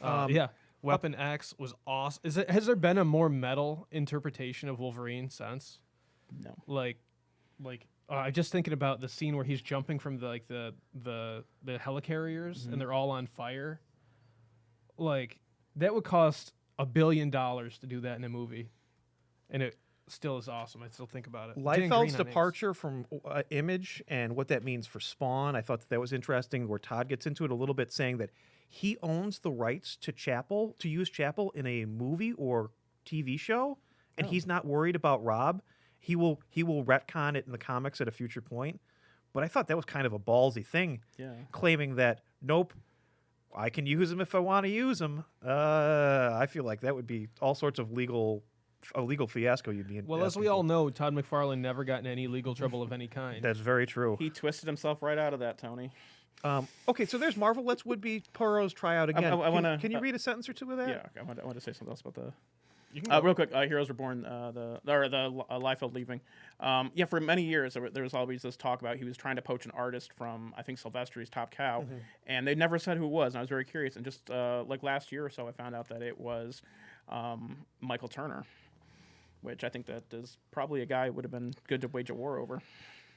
Yeah. Weapon X was awesome. Has there been a more metal interpretation of Wolverine since? No. I'm just thinking about the scene where he's jumping from the helicarriers and they're all on fire. Like that would cost $1 billion to do that in a movie, and it still is awesome. I still think about it. Liefeld's departure from Image and what that means for Spawn, I thought that was interesting, where Todd gets into it a little bit, saying that he owns the rights to use Chapel in a movie or TV show, and he's not worried about Rob. He will retcon it in the comics at a future point. But I thought that was kind of a ballsy thing, claiming that, nope, I can use them if I want to use them. I feel like that would be all sorts of legal fiasco you'd be in. Well, as we all know, Todd McFarlane never got in any legal trouble of any kind. That's very true. He twisted himself right out of that, Tony. Okay, so there's Marvel. Let's would-be Poirot's Tryout again. Can you read a sentence or two of that? Yeah, I want to say something else about the... real quick, Heroes Reborn, the Liefeld leaving. For many years there was always this talk about he was trying to poach an artist from, I think, Silvestri's Top Cow, and they never said who it was. And I was very curious. And just like last year or so, I found out that it was Michael Turner, which I think that is probably a guy who would have been good to wage a war over.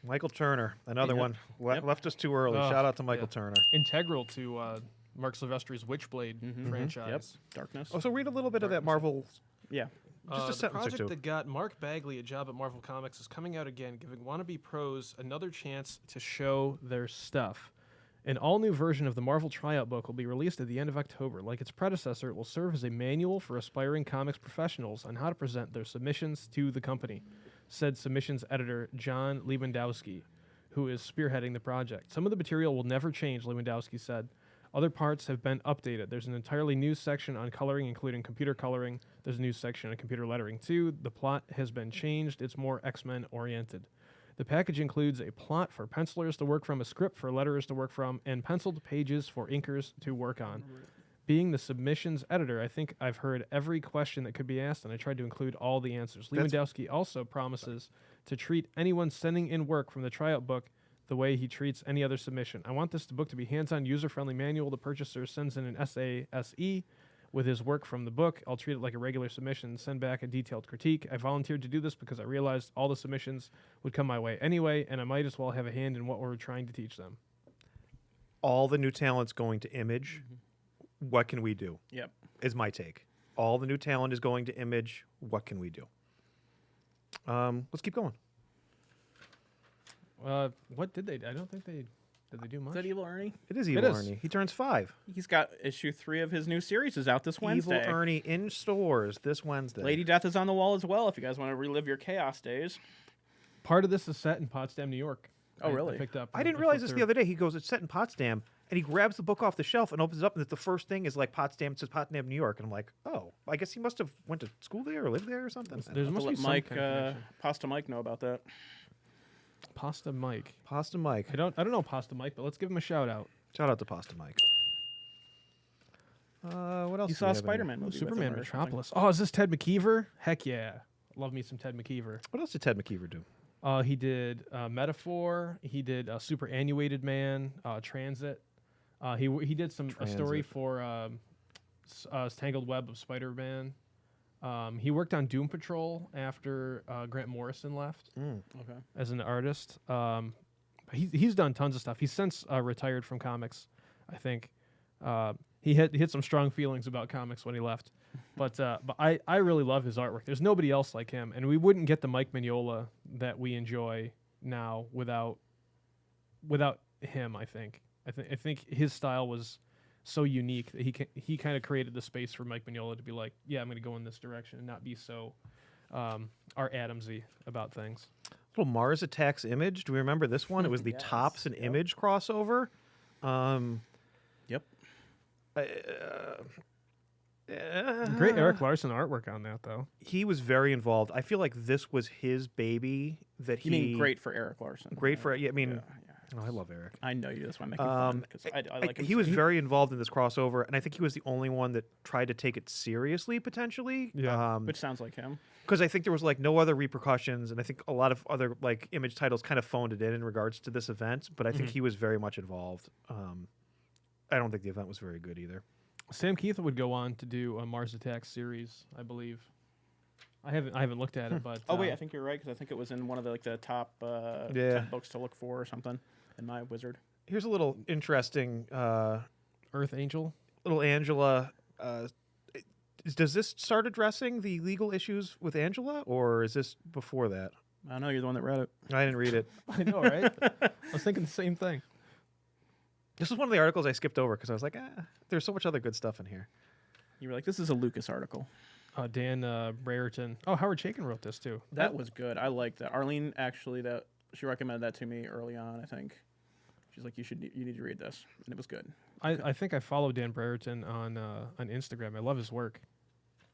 Michael Turner, another one left us too early. Shout out to Michael Turner. Integral to Mark Silvestri's Witchblade franchise. Yep. Darkness. Oh, so read a little bit of that Marvel. Yeah. Just a The sentence or project two. that got Mark Bagley a job at Marvel Comics is coming out again, giving wannabe pros another chance to show their stuff. An all-new version of the Marvel Tryout book will be released at the end of October. Like its predecessor, it will serve as a manual for aspiring comics professionals on how to present their submissions to the company, said submissions editor John Lewandowski, who is spearheading the project. Some of the material will never change, Lewandowski said. Other parts have been updated. There's an entirely new section on coloring, including computer coloring. There's a new section on computer lettering, too. The plot has been changed. It's more X-Men oriented. The package includes a plot for pencilers to work from, a script for letterers to work from, and penciled pages for inkers to work on. Being the submissions editor, I think I've heard every question that could be asked, and I tried to include all the answers. Lewandowski also promises to treat anyone sending in work from the Tryout book the way he treats any other submission. I want this book to be hands-on, user-friendly manual. The purchaser sends in an SASE with his work from the book. I'll treat it like a regular submission and send back a detailed critique. I volunteered to do this because I realized all the submissions would come my way anyway, and I might as well have a hand in what we're trying to teach them. All the new talent's going to Image. What can we do? Yep. Is my take. All the new talent is going to Image. What can we do? Let's keep going. What did they do? I don't think they... Did they do much? Is that Evil Ernie? It is Evil Ernie. He turns 5. He's got issue 3 of his new series is out this Wednesday. Evil Ernie in stores this Wednesday. Lady Death is on the wall as well if you guys want to relive your chaos days. Part of this is set in Potsdam, New York. Oh, really? I picked up. I didn't realize this the other day. He goes, it's set in Potsdam, and he grabs the book off the shelf and opens it up, and the first thing is like Potsdam. It says Potsdam, New York, and I'm like, oh, I guess he must have went to school there or lived there or something. There's I'll must be let some Mike, kind of connection. Pasta Mike know about that. Pasta Mike. Pasta Mike. I don't know Pasta Mike, but let's give him a shout out. Shout out to Pasta Mike. What else? You do saw we a have in Spider-Man here? movie. Superman with him or something. Metropolis. Oh, is this Ted McKeever? Heck yeah. Love me some Ted McKeever. What else did Ted McKeever do? He did Metaphor. He did Superannuated Man, Transit. He did a story Transit. for Tangled Web of Spider-Man. He worked on Doom Patrol after Grant Morrison left Okay. as an artist. He's done tons of stuff. He's since retired from comics, I think. He hit some strong feelings about comics when he left. But I really love his artwork. There's nobody else like him, and we wouldn't get the Mike Mignola that we enjoy now without him. I think his style was so unique that he kind of created the space for Mike Mignola to be like, yeah, I'm going to go in this direction and not be so Art Adamsy about things. Little Mars Attacks Image. Do we remember this one? It was the Yes, Tops and yep. Image crossover. Yep. Great Eric Larson artwork on that, though. He was very involved. I feel like this was his baby that he. You mean great for Eric Larson? Great for yeah. I mean, Yeah. oh, I love Eric. I know you. That's why I'm making fun because I like him. He was very involved in this crossover, and I think he was the only one that tried to take it seriously, potentially. Yeah. which sounds like him. Because I think there was like no other repercussions, and I think a lot of other like Image titles kind of phoned it in regards to this event. But I think he was very much involved. I don't think the event was very good either. Sam Keith would go on to do a Mars Attacks series, I believe. I haven't looked at it, but Oh wait, I think you're right because I think it was in one of the top 10 books to look for or something in my Wizard. Here's a little interesting Earth Angel. little Angela. Does this start addressing the legal issues with Angela, or is this before that? I know you're the one that read it. I didn't read it. I know, right? I was thinking the same thing. This was one of the articles I skipped over because I was like, there's so much other good stuff in here. You were like, this is a Lucas article. Dan Brereton. Oh, Howard Chaykin wrote this too. That was good. I liked that. Arlene actually she recommended that to me early on. I think she's like, you need to read this, and it was good. I think I follow Dan Brereton on Instagram. I love his work.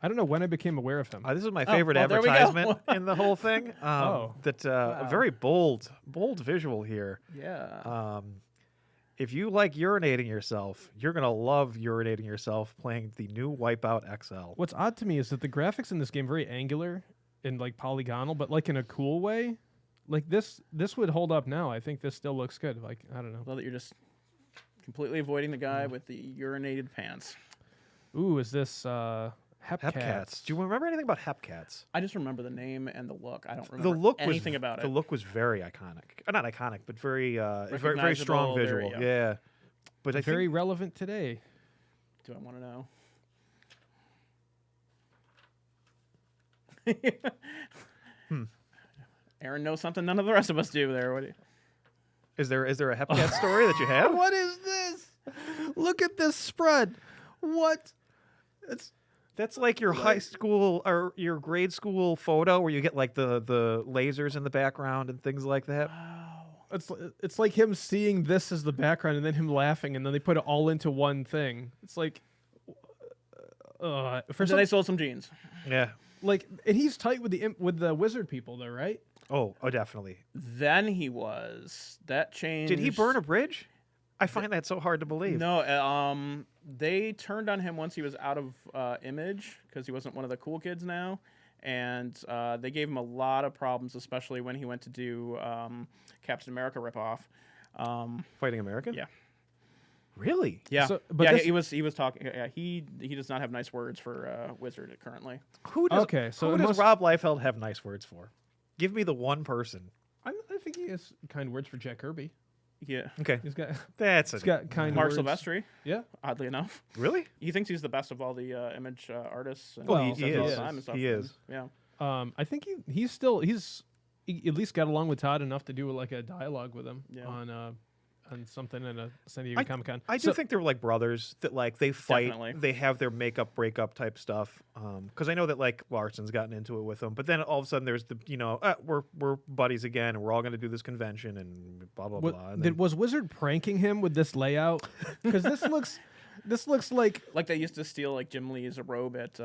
I don't know when I became aware of him. This is my favorite well, there we go. advertisement in the whole thing. Oh. That a very bold visual here. Yeah. If you like urinating yourself, you're gonna love urinating yourself playing the new Wipeout XL. What's odd to me is that the graphics in this game are very angular and like polygonal, but like in a cool way. Like this would hold up now. I think this still looks good. Like I don't know. Love that you're just completely avoiding the guy with the urinated pants. Ooh, is this Hepcats? Do you remember anything about Hepcats? I just remember the name and the look. I don't The remember look anything was about it. The look was very iconic. Not iconic, but very very strong Recognizable, visual. very, Yeah. But I Very think relevant today. Do I want to know? Aaron knows something none of the rest of us do there. What do you... Is there a Hepcat story that you have? What is this? Look at this spread. What? That's like your high school or your grade school photo where you get like the lasers in the background and things like that. It's like him seeing this as the background and then him laughing and then they put it all into one thing. It's like, they sold some jeans. Yeah. Like, and he's tight with the wizard people though, right? Oh, definitely. Then he was. That changed. Did he burn a bridge? I find that so hard to believe. No, they turned on him once he was out of image because he wasn't one of the cool kids now, and they gave him a lot of problems, especially when he went to do Captain America ripoff. Fighting American? Yeah. Really? Yeah. So, he was talking. Yeah, he does not have nice words for Wizard currently. Who does Rob Liefeld have nice words for? Give me the one person. I think he has kind words for Jack Kirby. Yeah. Okay. He's got He's got kind Mark words. Silvestri. Yeah. Oddly enough. Really? He thinks he's the best of all the image artists. And Well, says he all the is. time and stuff. He is. Yeah. I think he at least got along with Todd enough to do like a dialogue with him on something in a San Diego Comic-Con. I do think they're like brothers that like they fight. Definitely. They have their makeup breakup type stuff. Because I know that like Larson's gotten into it with them, but then all of a sudden there's the we're buddies again and we're all going to do this convention and blah blah blah. And Was Wizard pranking him with this layout? Because this looks like Like they used to steal like Jim Lee's robe at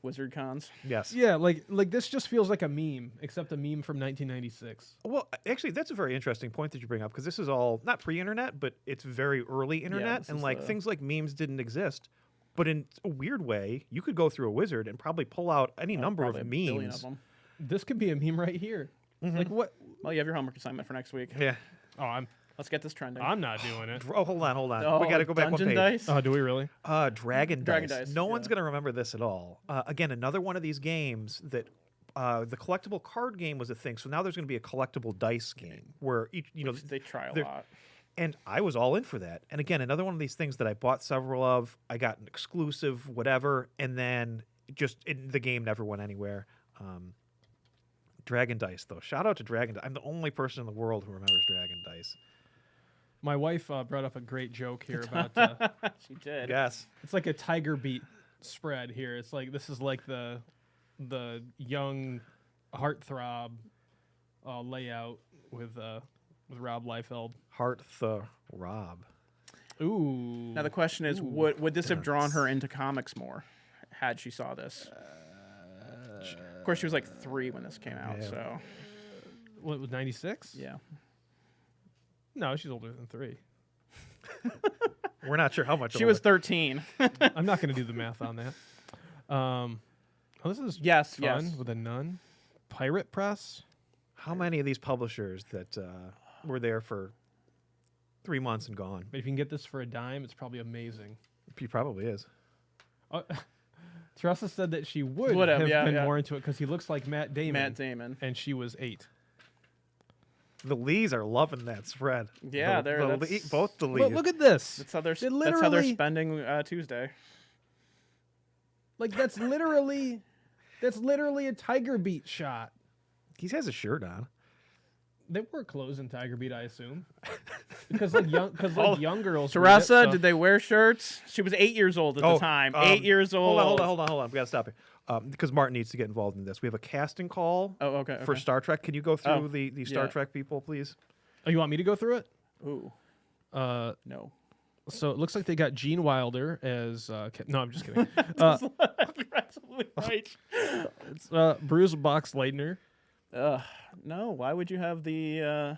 Wizard Cons. yes. yeah, like this just feels like a meme, except a meme from 1996. Well, actually, that's a very interesting point that you bring up because this is all not pre-internet, but it's very early internet, this and is like things like memes didn't exist. But in a weird way, you could go through a wizard and probably pull out any number of Probably a billion memes. of them. This could be a meme right here. Like what? Well, you have your homework assignment for next week. Yeah. Oh, Let's get this trending. I'm not doing it. Oh, hold on. Oh, We got to go back one Dungeon page. Dice? Oh, do we really? Dragon Dragon Dice. Dice, No one's yeah. going to remember this at all. Again, another one of these games that the collectible card game was a thing. So now there's going to be a collectible dice game where each, Which they try a they're- lot. And I was all in for that. And again, another one of these things that I bought several of. I got an exclusive, whatever, and then the game never went anywhere. Dragon Dice, though. Shout out to Dragon Dice. I'm the only person in the world who remembers Dragon Dice. My wife brought up a great joke here about She did. Yes. it's like a Tiger Beat spread here. It's like this is like the young heartthrob layout with Rob Liefeld. Rob. Ooh. Now the question is, would this have drawn her into comics more had she saw this? Of course, she was like 3 when this came out. Yeah. So What was 96? yeah. No, she's older than 3. We're not sure how much. She was 13. I'm not going to do the math on that. This is Yes, fun yes. with a nun. Pirate Press. How many of these publishers that were there for 3 months and gone? If you can get this for a dime, it's probably amazing. He probably is. Teresa said that she would Would have, have yeah, been yeah. more into it because he looks like Matt Damon. Matt Damon. And she was 8. The Lees are loving that spread. Yeah, both the Lees. But look at this. That's how they're literally- spending Tuesday. Like that's literally a Tiger Beat shot. He has a shirt on. They wear clothes in Tiger Beat, I assume, because like young girls. read it, Teresa, so- did they wear shirts? She was 8 years old at the time. 8 years old. Hold on. We got to stop here. Because Martin needs to get involved in this. We have a casting call Oh, okay. for Star Trek. Can you go through Oh, the Star yeah. Trek people, please? Oh, you want me to go through it? Ooh, No. So it looks like they got Gene Wilder as. No, I'm just kidding. you're absolutely right. It's Bruce Boxleitner. No, why would you have the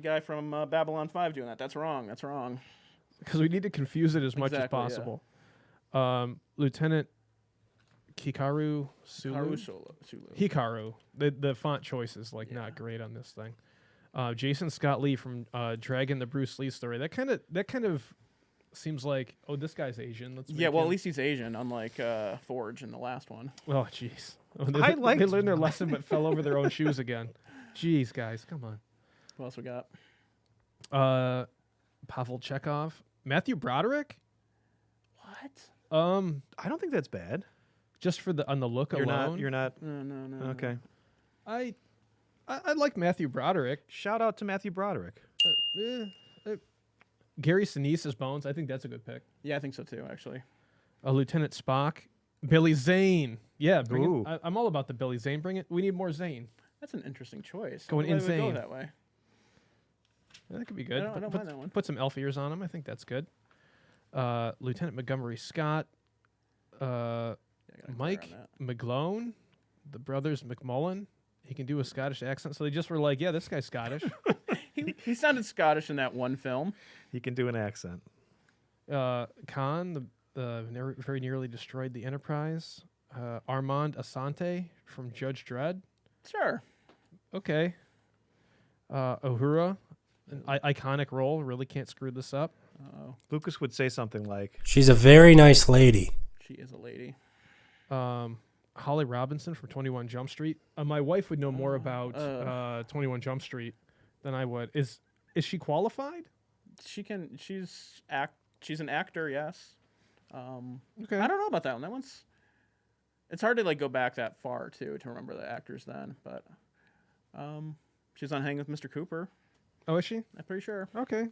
guy from Babylon 5 doing that? That's wrong. That's wrong. Because we need to confuse it as much as Exactly, yeah. possible. Lieutenant Hikaru Sulu. Sulu. Hikaru. The font choice is like not great on this thing. Jason Scott Lee from Dragon, the Bruce Lee story. That kind of seems like, oh, this guy's Asian. Let's Yeah, make well, him- at least he's Asian, unlike Forge in the last one. Oh, jeez. Oh, I they liked- learned their lesson but fell over their own shoes again. Jeez, guys, come on. What else we got? Pavel Chekhov, Matthew Broderick. What? I don't think that's bad. just for on the look alone. You're not. No. Okay. I like Matthew Broderick. Shout out to Matthew Broderick. Gary Sinise's Bones. I think that's a good pick. Yeah, I think so too. Actually, Lieutenant Spock. Billy Zane. Yeah, Ooh. I'm all about the Billy Zane. Bring it. We need more Zane. that's an interesting choice. Going Why would we insane. Go that way. Yeah, that could be good. I don't mind that one. Put some elf ears on him. I think that's good. Lieutenant Montgomery Scott. Yeah, I gotta Mike clear on McGlone. The brothers McMullen. He can do a Scottish accent. So they just were like, yeah, this guy's Scottish. that. He sounded Scottish in that one film. He can do an accent. Khan, very nearly destroyed the Enterprise. Armand Asante from Judge Dredd. Sure. Okay. Uhura, an iconic role. Really can't screw this up. Oh, Lucas would say something like, She's a very nice lady. she is a lady. Holly Robinson from 21 Jump Street. My wife would know more about 21 Jump Street than I would. Is she qualified? She's an actor, yes. Okay. I don't know about that one. That one's. It's hard to like go back that far too to remember the actors then, but she's on Hang with Mr. Cooper. Oh, is she? I'm pretty sure. Okay.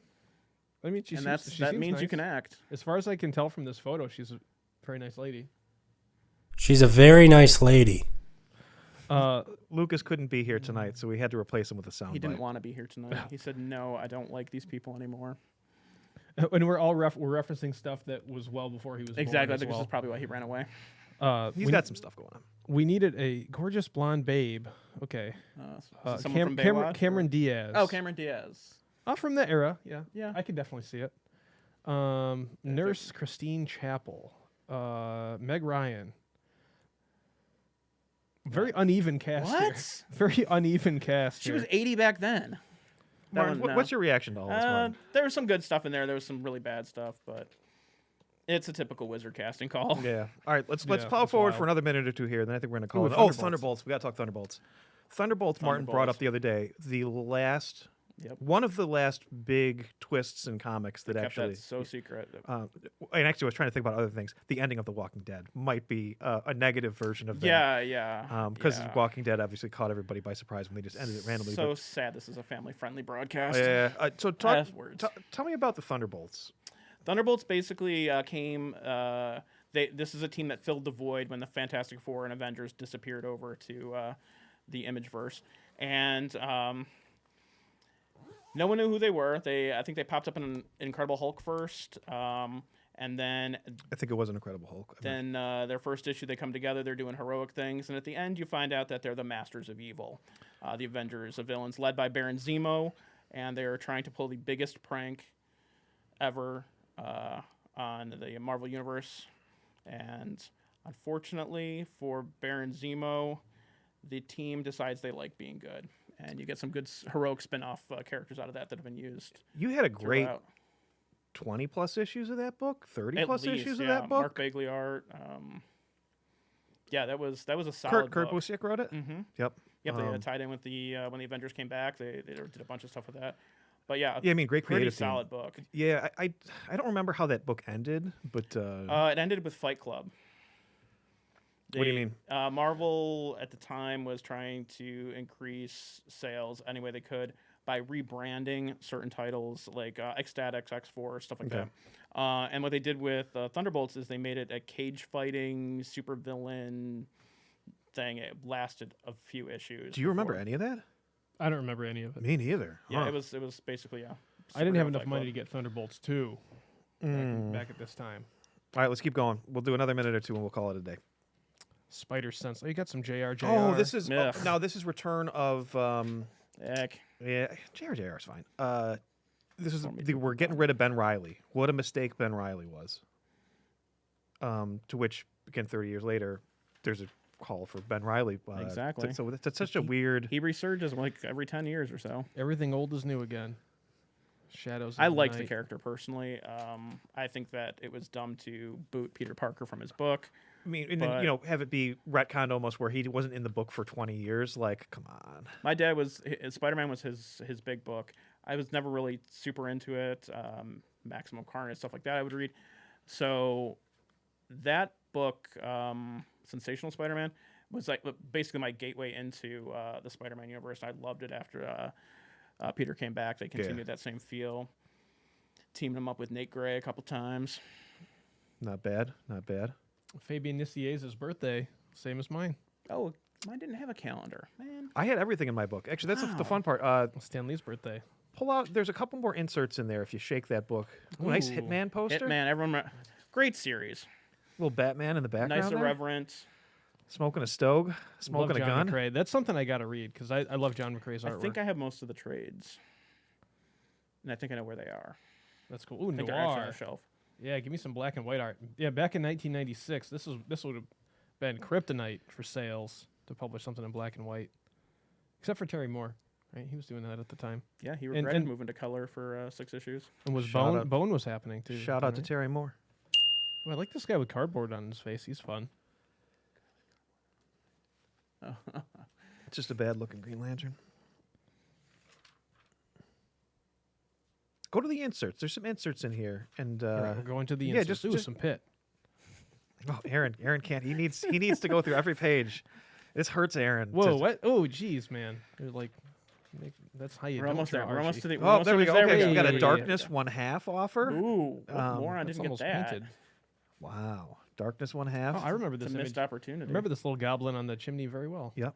I mean, she And seems that means you nice. can act. As far as I can tell from this photo, she's a very nice lady. She's a very nice lady. Lucas couldn't be here tonight, so we had to replace him with a sound He didn't bite. want to be here tonight. He said, "No, I don't like these people anymore." And we're all we're referencing stuff that was well before he was Exactly. born I as think this well. is probably why he ran away. He's got some stuff going on. We needed a gorgeous blonde babe. Okay. Is it someone from Baywatch? Cameron Diaz. Oh, Cameron Diaz. From that era. Yeah. Yeah. I could definitely see it. Nurse Christine Chappell. Meg Ryan. Very uneven cast here. What? Very uneven cast She here. was 80 back then. That Martin, one, no. what's your reaction to all this, Martin? There was some good stuff in there. There was some really bad stuff, but it's a typical Wizard casting call. Yeah. All right, let's Yeah, plow that's forward wild. for another minute or two here, then I think we're going to call Ooh, it. Oh, Thunderbolts. Thunderbolts. We got to talk Thunderbolts. Thunderbolts, Martin brought up the other day, the last, Yep. one of the last big twists in comics that Kept actually, that so secret. and actually I was trying to think about other things. The ending of The Walking Dead might be a negative version of that. Yeah. Because yeah. Walking Dead obviously caught everybody by surprise when they just ended it randomly. So sad this is a family-friendly broadcast. Yeah. So talk, words. tell me about the Thunderbolts. Thunderbolts basically came. This is a team that filled the void when the Fantastic Four and Avengers disappeared over to the Imageverse, and no one knew who they were. I think they popped up in Incredible Hulk first, and then I think it was an Incredible Hulk. their first issue they come together. They're doing heroic things, and at the end you find out that they're the masters of evil, the Avengers of Villains, led by Baron Zemo, and they're trying to pull the biggest prank ever on the Marvel Universe. And unfortunately for Baron Zemo, the team decides they like being good. And you get some good heroic spin-off characters out of that have been used. You had a great throughout. 20-plus issues of that book? 30-plus At least, issues yeah. of that book? Mark Bagley art. Yeah, that was a solid Kurt book. Busiek wrote it? Mm-hmm. Yep. Yep, they tied in with the when the Avengers came back. They did a bunch of stuff with that. But yeah, Yeah, I mean, great pretty creative team. solid book. Yeah, I don't remember how that book ended, but It ended with Fight Club. What do you mean? Marvel at the time was trying to increase sales any way they could by rebranding certain titles like Ecstatic, X4, stuff like Okay. that. And what they did with Thunderbolts is they made it a cage fighting supervillain thing. It lasted a few issues. Do you remember before- any of that? I don't remember any of it. Me neither. Yeah, Huh. it was basically yeah. I didn't have superhero enough Fight money to Club. get Thunderbolts 2 back at this time. All right, let's keep going. We'll do another minute or two, and we'll call it a day. Spider Sense. Oh, you got some JR. Oh, this is Ugh. now this is return of Heck. yeah, JR is fine. This is we're getting rid of Ben Reilly. What a mistake Ben Reilly was. To which again, 30 years later, there's a call for Ben Reilly. Exactly. So that's such a weird. He resurges like every 10 years or so. Everything old is new again. Shadows. I of liked the Night. character personally. I think that it was dumb to boot Peter Parker from his book. I mean, and then, have it be retconned almost where he wasn't in the book for 20 years. Like, come on. My dad was Spider-Man was his big book. I was never really super into it. Maximum Carnage, stuff like that I would read. So that book Sensational Spider-Man was like basically my gateway into the Spider-Man universe. I loved it after Peter came back. They continued that same feel. Teamed him up with Nate Gray a couple times. Not bad. Not bad. Fabian Nicieza's birthday, same as mine. Oh, mine didn't have a calendar, man. I had everything in my book. Actually, that's the fun part. Stan Lee's birthday. Pull out. There's a couple more inserts in there if you shake that book. Ooh, nice Hitman poster. Hitman, everyone. Great series. Little Batman in the background. Nice, irreverent. Smoking a stogue. Smoking a gun. McCrae. That's something I got to read because I love John McCrae's artwork. I think I have most of the trades, and I think I know where they are. That's cool. Ooh, I think they're actually on the shelf. Yeah, give me some black and white art. Yeah, back in 1996, this would have been kryptonite for sales to publish something in black and white, except for Terry Moore, right? He was doing that at the time. Yeah, he regretted moving to color for 6 issues. And was Bone was happening too. Shout out to Terry Moore. Well, I like this guy with cardboard on his face. He's fun. It's just a bad looking Green Lantern. Go to the inserts. There's some inserts in here, and we're going to the inserts. Just some pit. Oh, Aaron can't. He needs to go through every page. This hurts Aaron. Whoa, what? Oh, geez, man. You're like, that's how you. We're almost there. We're almost to the. Oh, there we go. Okay, we got a yeah, darkness 1/2 offer. Ooh, more. I didn't get that. Painted. Wow, darkness 1/2. Oh, I remember this. It's a missed opportunity. I remember this little goblin on the chimney very well. Yep.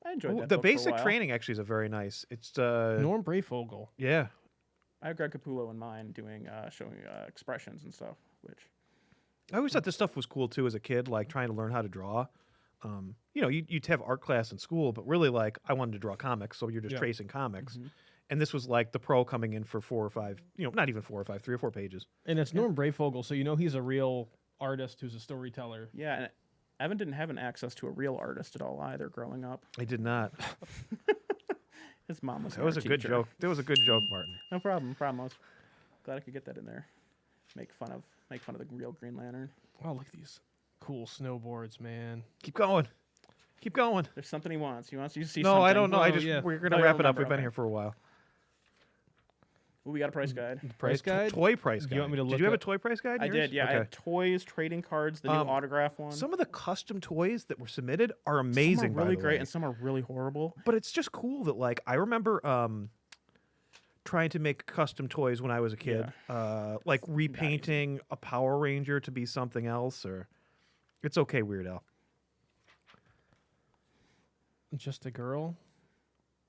I enjoyed that. The book for a basic while. training actually is a very nice. It's Norm Brayfogle. Yeah. I have Greg Capullo in mind doing showing expressions and stuff, which I always thought this stuff was cool too as a kid, like trying to learn how to draw. You'd have art class in school, but really, like, I wanted to draw comics, so you're just tracing comics. Mm-hmm. And this was like the pro coming in for 4 or 5, not even 4 or 5, 3 or 4 pages. And it's Norm Brayfogle, so he's a real artist who's a storyteller. Yeah, and Evan didn't have an access to a real artist at all either growing up. I did not. His mom was. That was a good joke. That was a good joke, Martin. No problem. I was glad I could get that in there. Make fun of the real Green Lantern. Oh, look at these cool snowboards, man. Keep going. There's something he wants. He wants you to see. No, something. I don't know. Yeah. We're gonna wrap it up. We've been here for a while. Ooh, we got a price guide. Price guide? Toy price guide. Do you want me to look Did you have a up- toy price guide? I yours? did. Yeah, Okay. I had toys, trading cards, the new autograph one. Some of the custom toys that were submitted are amazing. Some are really by the great, way. and some are really horrible. But it's just cool that, like, I remember trying to make custom toys when I was a kid, like repainting a Power Ranger to be something else, or it's okay, Weird Al. Just a girl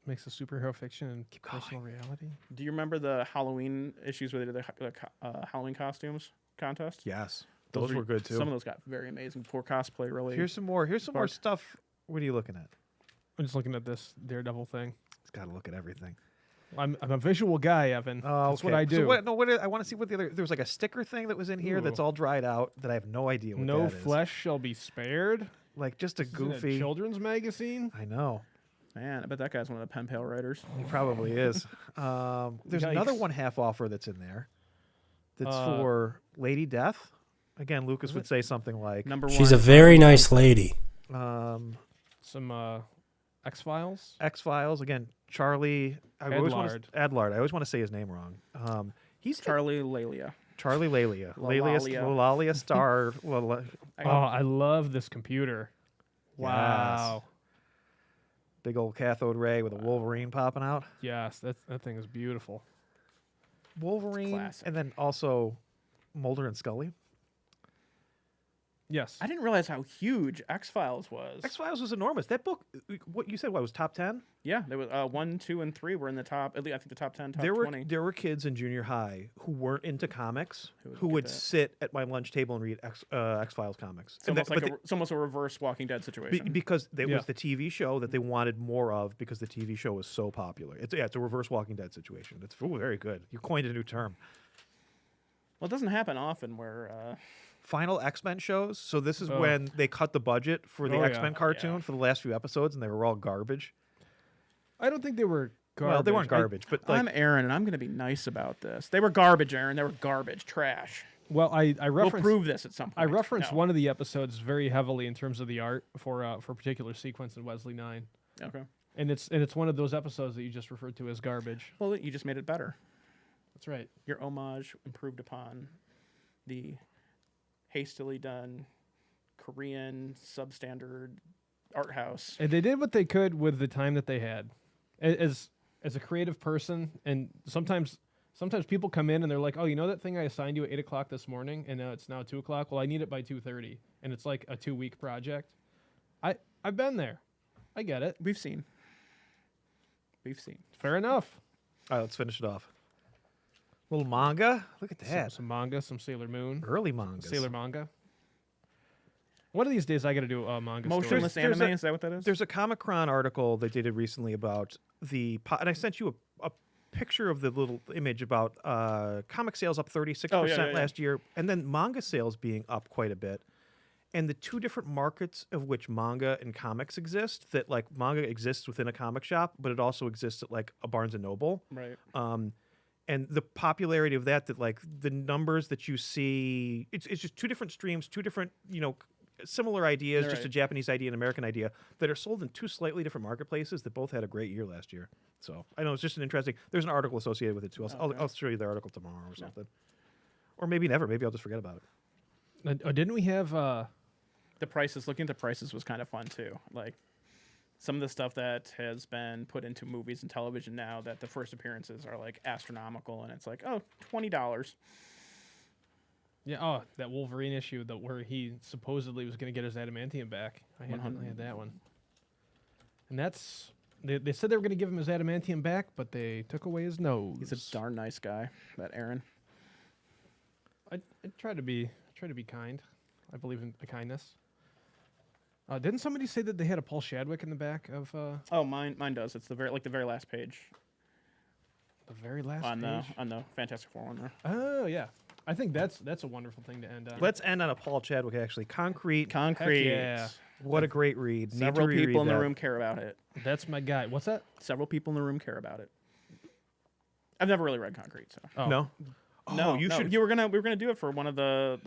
makes a superhero fiction and personal reality. Do you remember the Halloween issues where they did the Halloween costumes contest? Yes, those were good too. Some of those got very amazing. Poor cosplay, really. Here's some more stuff. What are you looking at? I'm just looking at this Daredevil thing. He's got to look at everything. I'm a visual guy, Evan. Oh, That's what I do. So I want to see what the other. There's like a sticker thing that was in here that's all dried out that I have no idea what No that is. flesh shall be spared. Like just a Isn't it goofy a children's magazine. I know. Man, I bet that guy's one of the pen pal writers. He probably is. There's another 1/2 offer that's in there. That's for Lady Death. Again, Lucas would say something like Number 1. She's a very nice lady. Some X-Files. X-Files. Again, Charlie Adlard. Adlard. I always want to say his name wrong. He's Charlie Lalia. Charlie Lalia. Lalalia. Lalalia Star. I love this computer. Wow. Yes. Big old cathode ray with a Wolverine popping out. Yes, that thing is beautiful. Wolverine, Classic. and then also Mulder and Scully. Yes. I didn't realize how huge X-Files was. X-Files was enormous. That book, what you said, was top 10? Yeah, there was 1, 2, and 3 were in the top. At least I think the top 10, top There 20. were kids in junior high who weren't into comics who get would that. sit at my lunch table and read X-Files comics. It's almost a reverse Walking Dead situation. Because it was the TV show that they wanted more of because the TV show was so popular. It's a reverse Walking Dead situation. It's very good. You coined a new term. Well, it doesn't happen often where... Final X-Men shows. So this is when they cut the budget for the X-Men cartoon for the last few episodes, and they were all garbage. I don't think they were garbage. Well, they weren't garbage, but like, I'm Aaron, and I'm going to be nice about this. They were garbage, Aaron. They were garbage, trash. Well, I We'll referenced prove this at some point. I referenced No. one of the episodes very heavily in terms of the art for a particular sequence in Wesley 9. Okay. And it's one of those episodes that you just referred to as garbage. Well, you just made it better. That's right. Your homage improved upon the hastily done Korean substandard art house. And they did what they could with the time that they had. As a creative person, and sometimes people come in and they're like, oh, you know that thing I assigned you at 8 o'clock this morning, and it's now 2 o'clock? Well, I need it by 2:30, and it's like a 2-week project. I've been there. I get it. We've seen. Fair enough. All right, let's finish it off. Little manga. Look at that. Some manga, some Sailor Moon. Early mangas. Sailor manga. One of these days, I got to do a manga story. Motionless anime, is that what that is? There's a Comic-Con article they did recently about and I sent you a picture of the little image about comic sales up 36% last year, and then manga sales being up quite a bit. And the two different markets of which manga and comics exist, that like manga exists within a comic shop, but it also exists at like a Barnes & Noble. Right. And the popularity of that like the numbers that you see, it's just two different streams, two different, similar ideas, just a Japanese idea and American idea that are sold in two slightly different marketplaces that both had a great year last year. So I know it's just an interesting. There's an article associated with it too. I'll show you the article tomorrow or something, or maybe never. Maybe I'll just forget about it. Didn't we have the prices? Looking at the prices was kind of fun too. Like some of the stuff that has been put into movies and television now, that the first appearances are like astronomical, and it's like $20. Yeah, that Wolverine issue where he supposedly was going to get his adamantium back. I had that one. And that's they said they were going to give him his adamantium back, but they took away his nose. He's a darn nice guy, that Aaron. I try to be kind. I believe in the kindness. Didn't somebody say that they had a Paul Chadwick in the back of? Mine does. It's the very last page. The very last on page on the Fantastic Four one there. Oh yeah. I think that's a wonderful thing to end on. Let's end on a Paul Chadwick, actually. Concrete. Heck yeah. What a great read. Several people in the room care about it. That's my guy. What's that? Several people in the room care about it. I've never really read Concrete, so. Oh. No? No, you should. We were gonna do it for one of the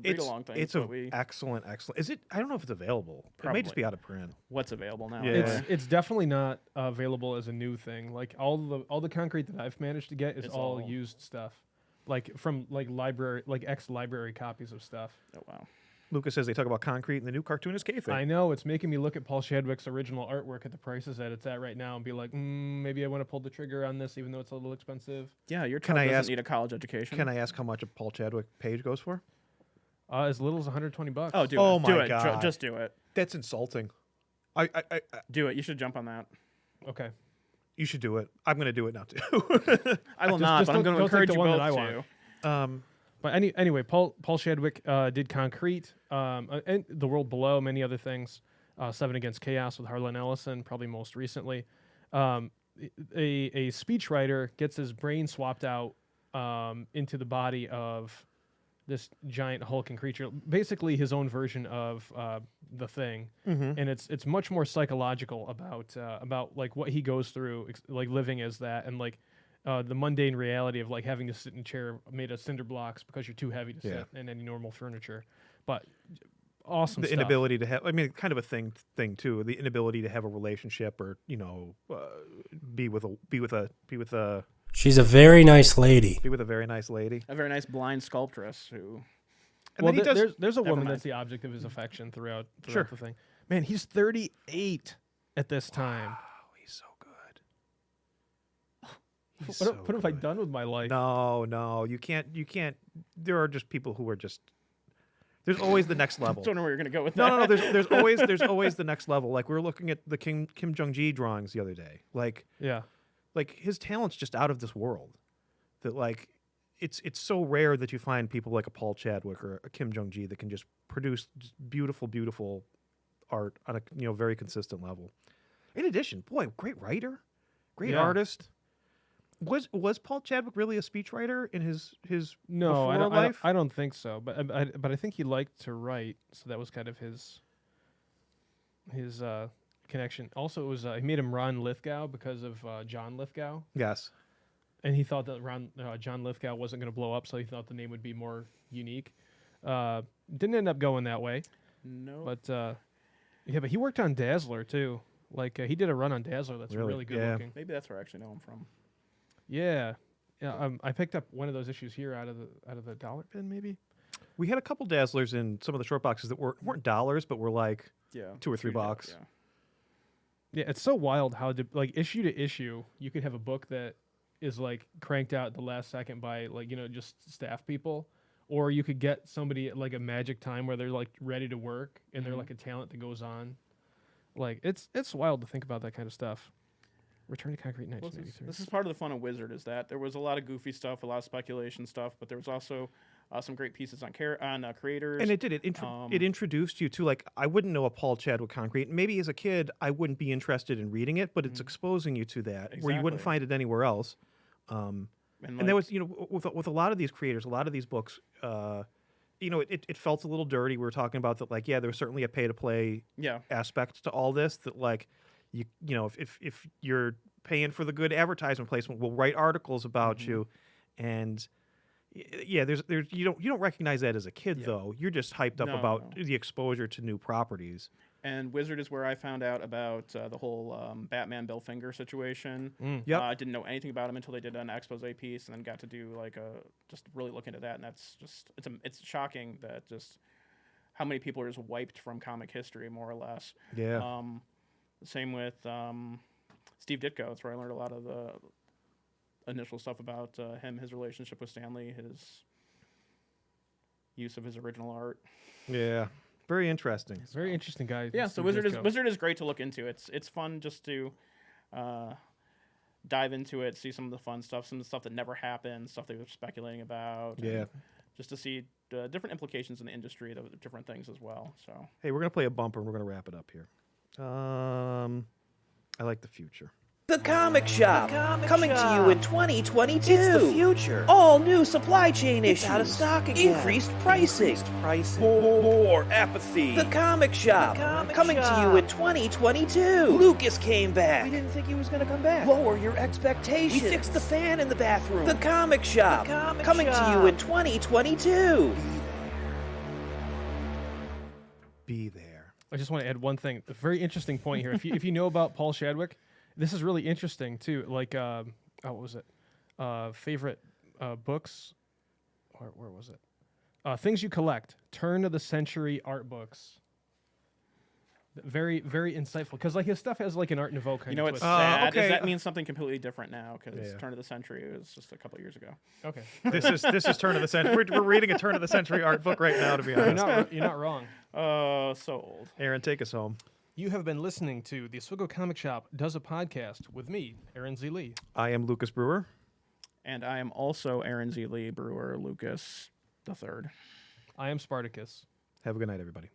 read along things. It's excellent. Is it? I don't know if it's available. Probably. It may just be out of print. What's available now? Yeah. It's definitely not available as a new thing. Like all the Concrete that I've managed to get is all used stuff. Like from library, ex-library copies of stuff. Oh wow! Lucas says they talk about Concrete in the new cartoonist K thing. I know, it's making me look at Paul Chadwick's original artwork at the prices that it's at right now and be like, maybe I want to pull the trigger on this, even though it's a little expensive. Yeah, your child doesn't need a college education. Can I ask how much a Paul Chadwick page goes for? As little as $120. Oh, Oh do my it. God. Just do it. That's insulting. I Do it. You should jump on that. Okay. You should do it. I'm going to do it now too. I will not, but I'm going to encourage you one both that I to. want. But anyway, Paul Chadwick did Concrete, and The World Below, many other things. 7 Against Chaos with Harlan Ellison, probably most recently. A speechwriter gets his brain swapped out into the body of this giant hulking creature, basically his own version of the Thing, and it's much more psychological about like what he goes through, like living as that, and like. The mundane reality of like having to sit in a chair made of cinder blocks because you're too heavy to sit in any normal furniture. But awesome the stuff. Inability to have, kind of a thing too. The inability to have a relationship or be with a. She's a very nice lady. Be with a very nice lady. A very nice blind sculptress who. And well, there's a woman that's the object of his affection throughout the thing. Man, he's 38 at this time. Wow, he's so good. What have I done with my life? No, you can't. There are just people who are just. There's always the next level. I don't know where you're gonna go with that. No. There's always the next level. Like we were looking at the Kim Jong-gi drawings the other day. Like his talent's just out of this world. That like, it's so rare that you find people like a Paul Chadwick or a Kim Jong-gi that can just produce just beautiful art on a very consistent level. In addition, boy, great writer, great artist. Was Paul Chadwick really a speechwriter in his no, life? I don't think so. But I think he liked to write, so that was kind of his connection. Also, it was he made him Ron Lithgow because of John Lithgow. Yes, and he thought that John Lithgow wasn't going to blow up, so he thought the name would be more unique. Didn't end up going that way. No, but but he worked on Dazzler too. Like he did a run on Dazzler that's really good looking. Maybe that's where I actually know him from. Yeah. I picked up one of those issues here out of the dollar bin, maybe. We had a couple Dazzlers in some of the short boxes that weren't dollars, but were like $2 or $3. Yeah. Yeah, it's so wild how like issue to issue you could have a book that is like cranked out at the last second by like just staff people, or you could get somebody at like a magic time where they're like ready to work and they're like a talent that goes on. Like it's wild to think about that kind of stuff. Return to Concrete 1983. This is part of the fun of Wizard is that there was a lot of goofy stuff, a lot of speculation stuff, but there was also some great pieces on creators. And it introduced you to, like, I wouldn't know a Paul Chadwick Concrete. Maybe as a kid, I wouldn't be interested in reading it, but it's exposing you to that where you wouldn't find it anywhere else. And there was, with a lot of these creators, a lot of these books, it felt a little dirty. We were talking about that, like, there was certainly a pay-to-play aspect to all this. That, like, if you're paying for the good advertisement placement, we'll write articles about you, and there's you don't recognize that as a kid though. You're just hyped up about the exposure to new properties. And Wizard is where I found out about the whole Batman Bill Finger situation. I didn't know anything about him until they did an expose piece, and then got to do like just really look into that. And that's just it's shocking that just how many people are just wiped from comic history, more or less. Yeah. Same with Steve Ditko. That's where I learned a lot of the initial stuff about him, his relationship with Stanley, his use of his original art. Yeah. Very interesting. It's a very interesting guy. Yeah, so Wizard is great to look into. It's fun just to dive into it, see some of the fun stuff, some of the stuff that never happened, stuff they were speculating about. Yeah. Just to see different implications in the industry of different things as well. So hey, we're gonna play a bumper and we're gonna wrap it up here. I like the future. The Comic Shop, coming to you in 2022. It's the future. All new supply chain issues. Out of stock again. Increased pricing. More apathy. The Comic Shop, coming to you in 2022. Lucas came back. We didn't think he was going to come back. Lower your expectations. We fixed the fan in the bathroom. The Comic Shop, coming to you in 2022. Be there. I just want to add one thing. A very interesting point here. If you know about Paul Chadwick, this is really interesting too. Like, what was it? Favorite books? Where was it? Things you collect. Turn of the century art books. Very, very insightful. Because like his stuff has like an Art Nouveau kind of what's twist. sad is that means something completely different now. Because Turn of the Century was just a couple years ago. Okay. This is Turn of the Century. We're reading a Turn of the Century art book right now. To be honest, you're not wrong. So old. Aaron, take us home. You have been listening to the Oswego Comic Shop Does a Podcast with me, Aaron Z. Lee. I am Lucas Brewer. And I am also Aaron Z. Lee Brewer, Lucas III. I am Spartacus. Have a good night, everybody.